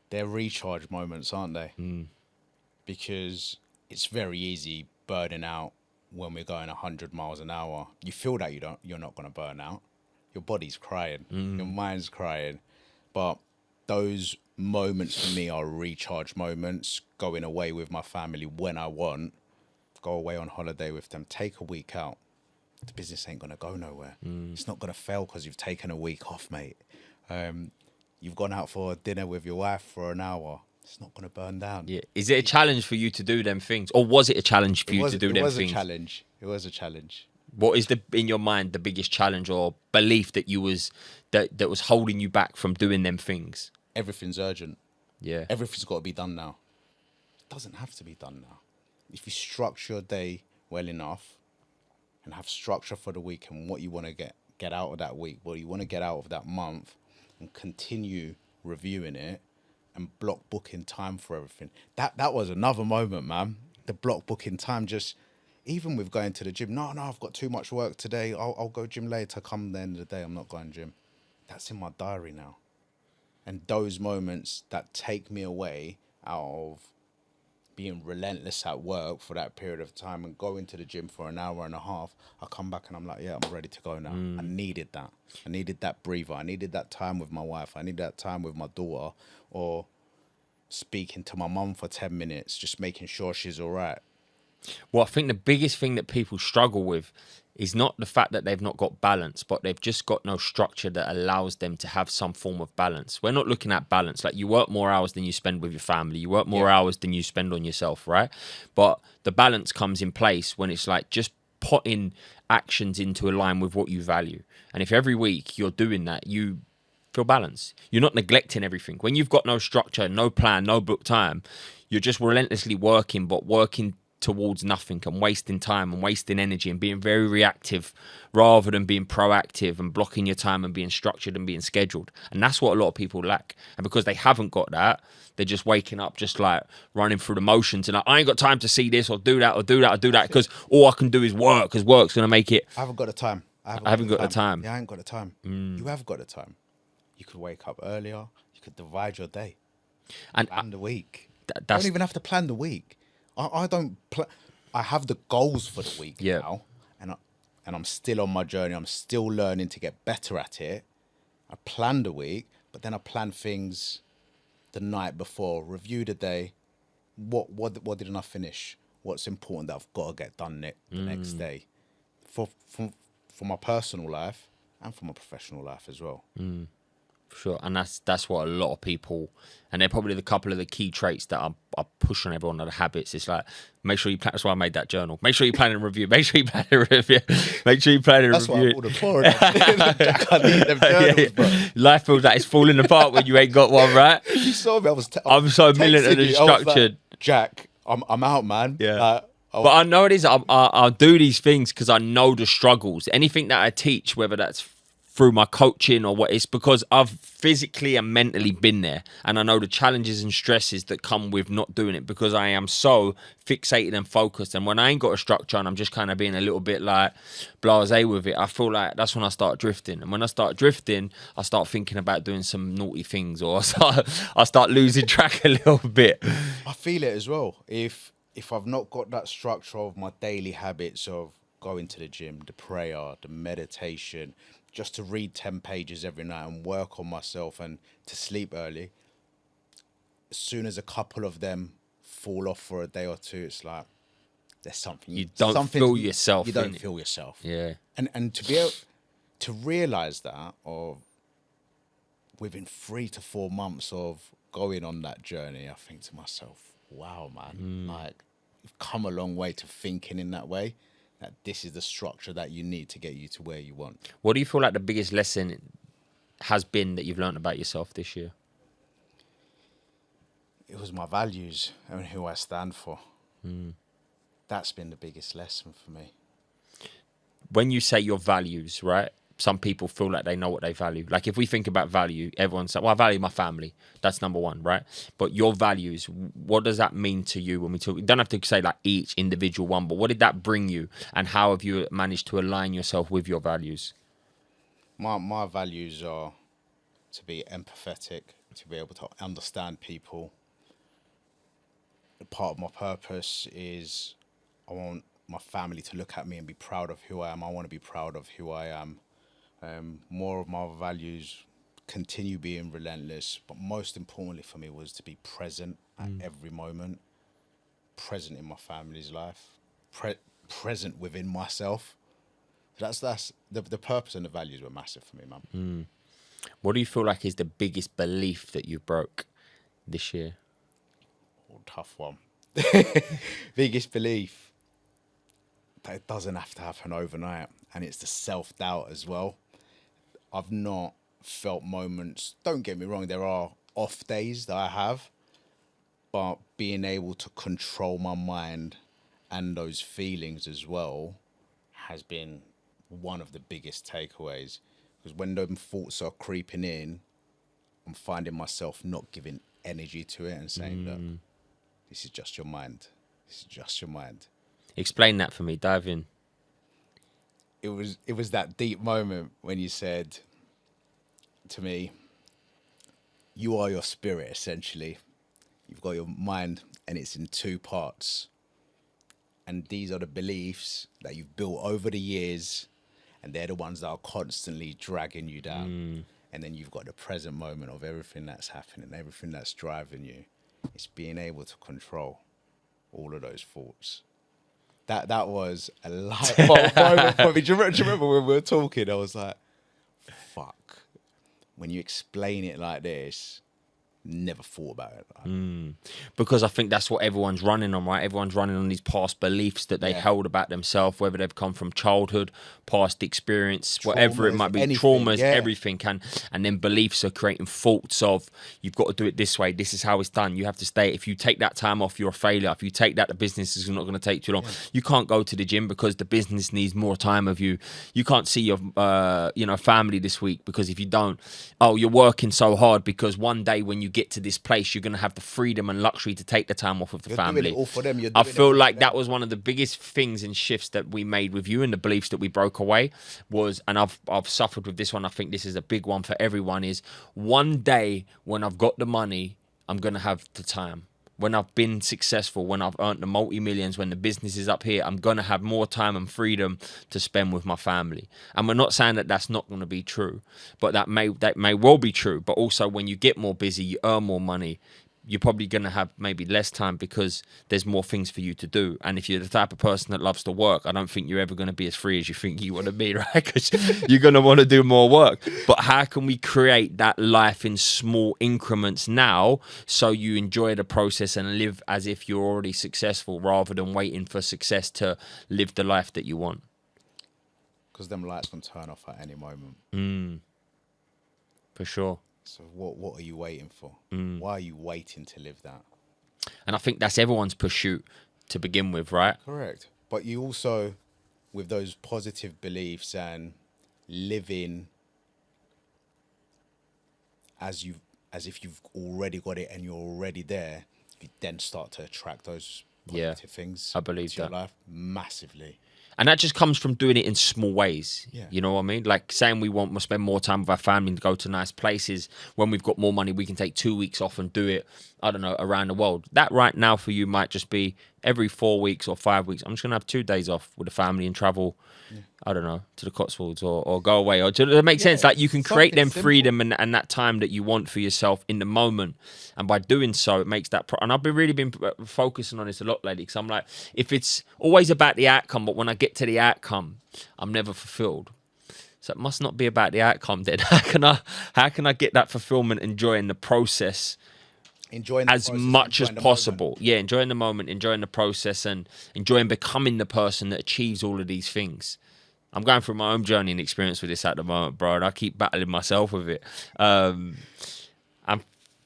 They're recharge moments, aren't they? Because it's very easy burning out when we're going 100 miles an hour. You feel that you're not going to burn out. Your body's crying, your mind's crying, but those moments for me are recharge moments. Going away with my family when I want, go away on holiday with them, take a week out. The business ain't gonna go nowhere. It's not gonna fail because you've taken a week off, mate. You've gone out for dinner with your wife for an hour. It's not gonna burn down. Yeah. Is it a challenge for you to do them things, or was it a challenge for you to do them things? It was a challenge. It was a challenge. What is in your mind the biggest challenge or belief that that was holding you back from doing them things? Everything's urgent. Yeah. Everything's got to be done now. It doesn't have to be done now. If you structure your day well enough and have structure for the week and what you want to get out of that week, what you want to get out of that month, and continue reviewing it and block booking time for everything. That was another moment, man. The block booking time, just even with going to the gym. No, I've got too much work today. I'll go gym later. Come the end of the day, I'm not going gym. That's in my diary now. And those moments that take me away out of being relentless at work for that period of time and going to the gym for an hour and a half, I come back and I'm like, yeah, I'm ready to go now. I needed that. I needed that breather. I needed that time with my wife. I needed that time with my daughter, or speaking to my mum for 10 minutes, just making sure she's all right. Well, I think the biggest thing that people struggle with is not the fact that they've not got balance, but they've just got no structure that allows them to have some form of balance. We're not looking at balance. Like, you work more hours than you spend with your family. You work more hours than you spend on yourself, right? But the balance comes in place when it's like just putting actions into a line with what you value. And if every week you're doing that, you feel balanced. You're not neglecting everything. When you've got no structure, no plan, no book time, you're just relentlessly working, but working towards nothing and wasting time and wasting energy and being very reactive rather than being proactive and blocking your time and being structured and being scheduled. And that's what a lot of people lack. And because they haven't got that, they're just waking up just like running through the motions and like, I ain't got time to see this or do that or do that or do that because all I can do is work, because work's going to make it. I haven't got the time. I haven't got the time. Yeah, I ain't got the time. You have got the time. You could wake up earlier. You could divide your day. And plan the week. That's, don't even have to plan the week. I don't. I have the goals for the week now, and I'm still on my journey. I'm still learning to get better at it. I plan the week, but then I plan things the night before. Review the day. What didn't I finish? What's important that I've got to get done the next day, for my personal life and for my professional life as well. Sure, and that's what a lot of people, and they're probably the couple of the key traits that I push on everyone are the habits. It's like, make sure you plan. That's why I made that journal. Make sure you plan and review. Make sure you plan and review. Make sure you plan and That's review. That's why I ordered Jack, I need them journals, bro. Life feels like it's falling apart when you ain't got one, right? You saw me. I'm so militant and structured. Like, Jack, I'm out, man. Yeah. But I know it is. I'll do these things because I know the struggles. Anything that I teach, whether that's through my coaching or what, it's because I've physically and mentally been there, and I know the challenges and stresses that come with not doing it, because I am so fixated and focused. And when I ain't got a structure and I'm just kind of being a little bit like blasé with it, I feel like that's when I start drifting. And when I start drifting, I start thinking about doing some naughty things, or I start losing track a little bit. I feel it as well. If I've not got that structure of my daily habits of going to the gym, the prayer, the meditation, just to read 10 pages every night and work on myself and to sleep early, as soon as a couple of them fall off for a day or two, it's like there's something. You don't feel yourself. You don't feel yourself. Yeah. And to be able to realise that, or within 3 to 4 months of going on that journey, I think to myself, wow, man, like, you've come a long way to thinking in that way. That this is the structure that you need to get you to where you want. What do you feel like the biggest lesson has been that you've learned about yourself this year? It was my values and who I stand for. That's been the biggest lesson for me. When you say your values, right? Some people feel like they know what they value. Like, if we think about value, everyone's like, well, I value my family. That's number one, right? But your values, what does that mean to you when we talk? You don't have to say like each individual one, but what did that bring you? And how have you managed to align yourself with your values? My values are to be empathetic, to be able to understand people. Part of my purpose is I want my family to look at me and be proud of who I am. I want to be proud of who I am. More of my values, continue being relentless, but most importantly for me was to be present at every moment, present in my family's life, present within myself. That's the purpose and the values were massive for me, man. What do you feel like is the biggest belief that you broke this year? Oh, tough one. Biggest belief, that it doesn't have to happen overnight, and it's the self-doubt as well. I've not felt moments, don't get me wrong, there are off days that I have, but being able to control my mind and those feelings as well has been one of the biggest takeaways. Because when those thoughts are creeping in, I'm finding myself not giving energy to it and saying, look, this is just your mind. This is just your mind. Explain that for me. Dive in. It was that deep moment when you said to me, you are your spirit, essentially. you've got your mind, and it's in two parts. And these are the beliefs that you've built over the years, and they're the ones that are constantly dragging you down. And then you've got the present moment of everything that's happening, everything that's driving you. It's being able to control all of those thoughts. That was a light bulb moment for me. Do you remember when we were talking? I was like, fuck. When you explain it like this, never thought about it. Because I think that's what everyone's running on, right? Everyone's running on these past beliefs that they held about themselves, whether they've come from childhood, past experience, whatever it might be, traumas, everything can. And then beliefs are creating thoughts of, you've got to do it this way. This is how it's done. You have to stay. If you take that time off, you're a failure. If you take that, the business is not going to take too long. You can't go to the gym because the business needs more time of you. You can't see your, family this week because if you don't, you're working so hard because one day when you get to this place, you're going to have the freedom and luxury to take the time off of the family. Doing it all for them. I feel like that was one of the biggest things and shifts that we made with you, and the beliefs that we broke away was, and I've suffered with this one. I think this is a big one for everyone, is one day when I've got the money, I'm going to have the time. When I've been successful, when I've earned the multi-millions, when the business is up here, I'm going to have more time and freedom to spend with my family. And we're not saying that that's not going to be true, but that may well be true. But also when you get more busy, you earn more money, you're probably going to have maybe less time because there's more things for you to do. And if you're the type of person that loves to work, I don't think you're ever going to be as free as you think you want to be, right? Because you're going to want to do more work. But how can we create that life in small increments now so you enjoy the process and live as if you're already successful rather than waiting for success to live the life that you want? Because them lights can turn off at any moment. For sure. So what are you waiting for? Why are you waiting to live that? And I think that's everyone's pursuit to begin with, right? Correct. But you also, with those positive beliefs and living as if you've already got it and you're already there, you then start to attract those positive things. I believe to your that. life massively. And that just comes from doing it in small ways. Yeah. You know what I mean? Like saying we want to spend more time with our family and go to nice places. When we've got more money, we can take 2 weeks off and do it, I don't know, around the world. That right now for you might just be every 4 weeks or 5 weeks. I'm just going to have 2 days off with the family and travel, I don't know, to the Cotswolds or go away. Or does it make sense? Like you can create them freedom and that time that you want for yourself in the moment. And by doing so, it makes that... and I've really been focusing on this a lot lately because I'm like, if it's always about the outcome, but when I get to the outcome, I'm never fulfilled. So it must not be about the outcome then. How can I get that fulfillment enjoying the process? Enjoying the as process, much as enjoying the possible. moment. Yeah, enjoying the moment, enjoying the process, and enjoying becoming the person that achieves all of these things. I'm going through my own journey and experience with this at the moment, bro, and I keep battling myself with it. I'm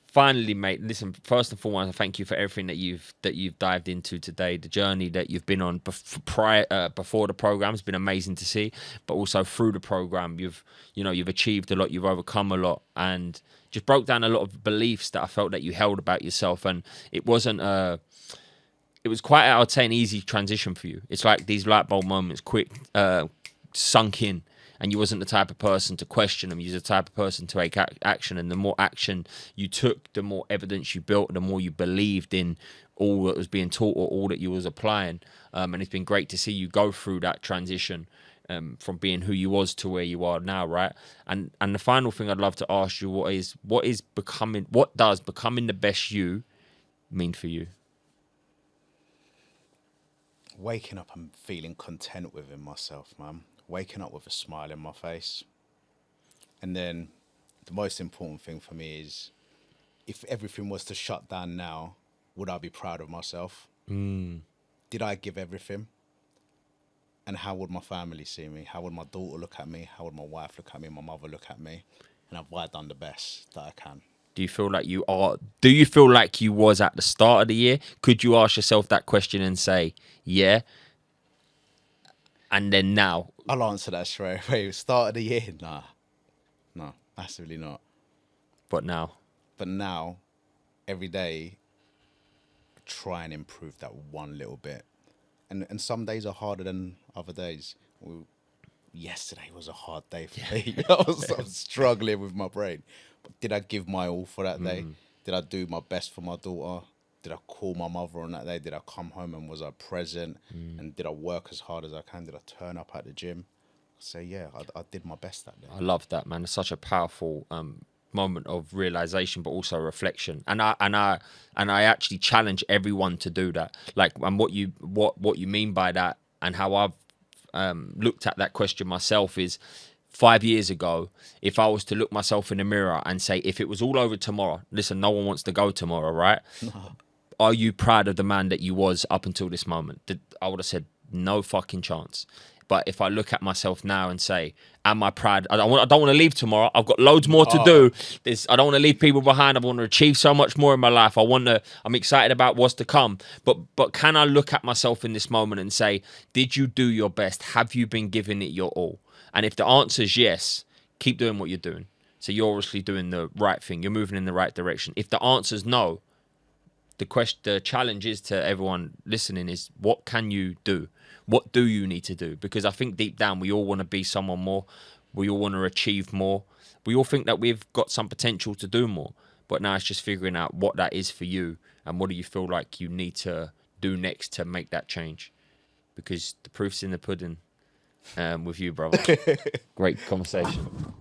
finally, mate, listen, first and foremost, I thank you for everything that you've dived into today. The journey that you've been on before the program has been amazing to see, but also through the program, you've achieved a lot, you've overcome a lot, and just broke down a lot of beliefs that I felt that you held about yourself. And it wasn't it was quite, I would say, an easy transition for you. It's like these light bulb moments quick sunk in, and you wasn't the type of person to question them. You was the type of person to take action, and the more action you took, the more evidence you built, the more you believed in all that was being taught or all that you was applying. And it's been great to see you go through that transition from being who you was to where you are now, right? And the final thing I'd love to ask you, what does becoming the best you mean for you? Waking up and feeling content within myself, man. Waking up with a smile in my face. And then the most important thing for me is, if everything was to shut down now, would I be proud of myself? Did I give everything? And how would my family see me? How would my daughter look at me? How would my wife look at me? My mother look at me? And have I done the best that I can? Do you feel like you are? Do you feel like you was at the start of the year? Could you ask yourself that question and say, yeah? And then now? I'll answer that straight away. Start of the year? Nah. No, massively not. But now? But now, every day, try and improve that one little bit. And some days are harder than other days. Yesterday was a hard day for me. I was struggling with my brain. But did I give my all for that day? Did I do my best for my daughter? Did I call my mother on that day? Did I come home and was I present? And did I work as hard as I can? Did I turn up at the gym? So yeah, I did my best that day. I love that, man. It's such a powerful moment of realization, but also reflection. And I actually challenge everyone to do that. Like, and what you mean by that, and how I've looked at that question myself is, 5 years ago, if I was to look myself in the mirror and say, if it was all over tomorrow, listen, no one wants to go tomorrow, right? No. Are you proud of the man that you was up until this moment? I would have said no fucking chance. But if I look at myself now and say, am I proud? I don't want to leave tomorrow. I've got loads more to do. I don't want to leave people behind. I want to achieve so much more in my life. I'm excited about what's to come. But can I look at myself in this moment and say, did you do your best? Have you been giving it your all? And if the answer is yes, keep doing what you're doing. So you're obviously doing the right thing. You're moving in the right direction. If the answer is no, the challenge is to everyone listening is, what can you do? What do you need to do? Because I think deep down, we all want to be someone more. We all want to achieve more. We all think that we've got some potential to do more. But now it's just figuring out what that is for you. And what do you feel like you need to do next to make that change? Because the proof's in the pudding with you, brother. Great conversation.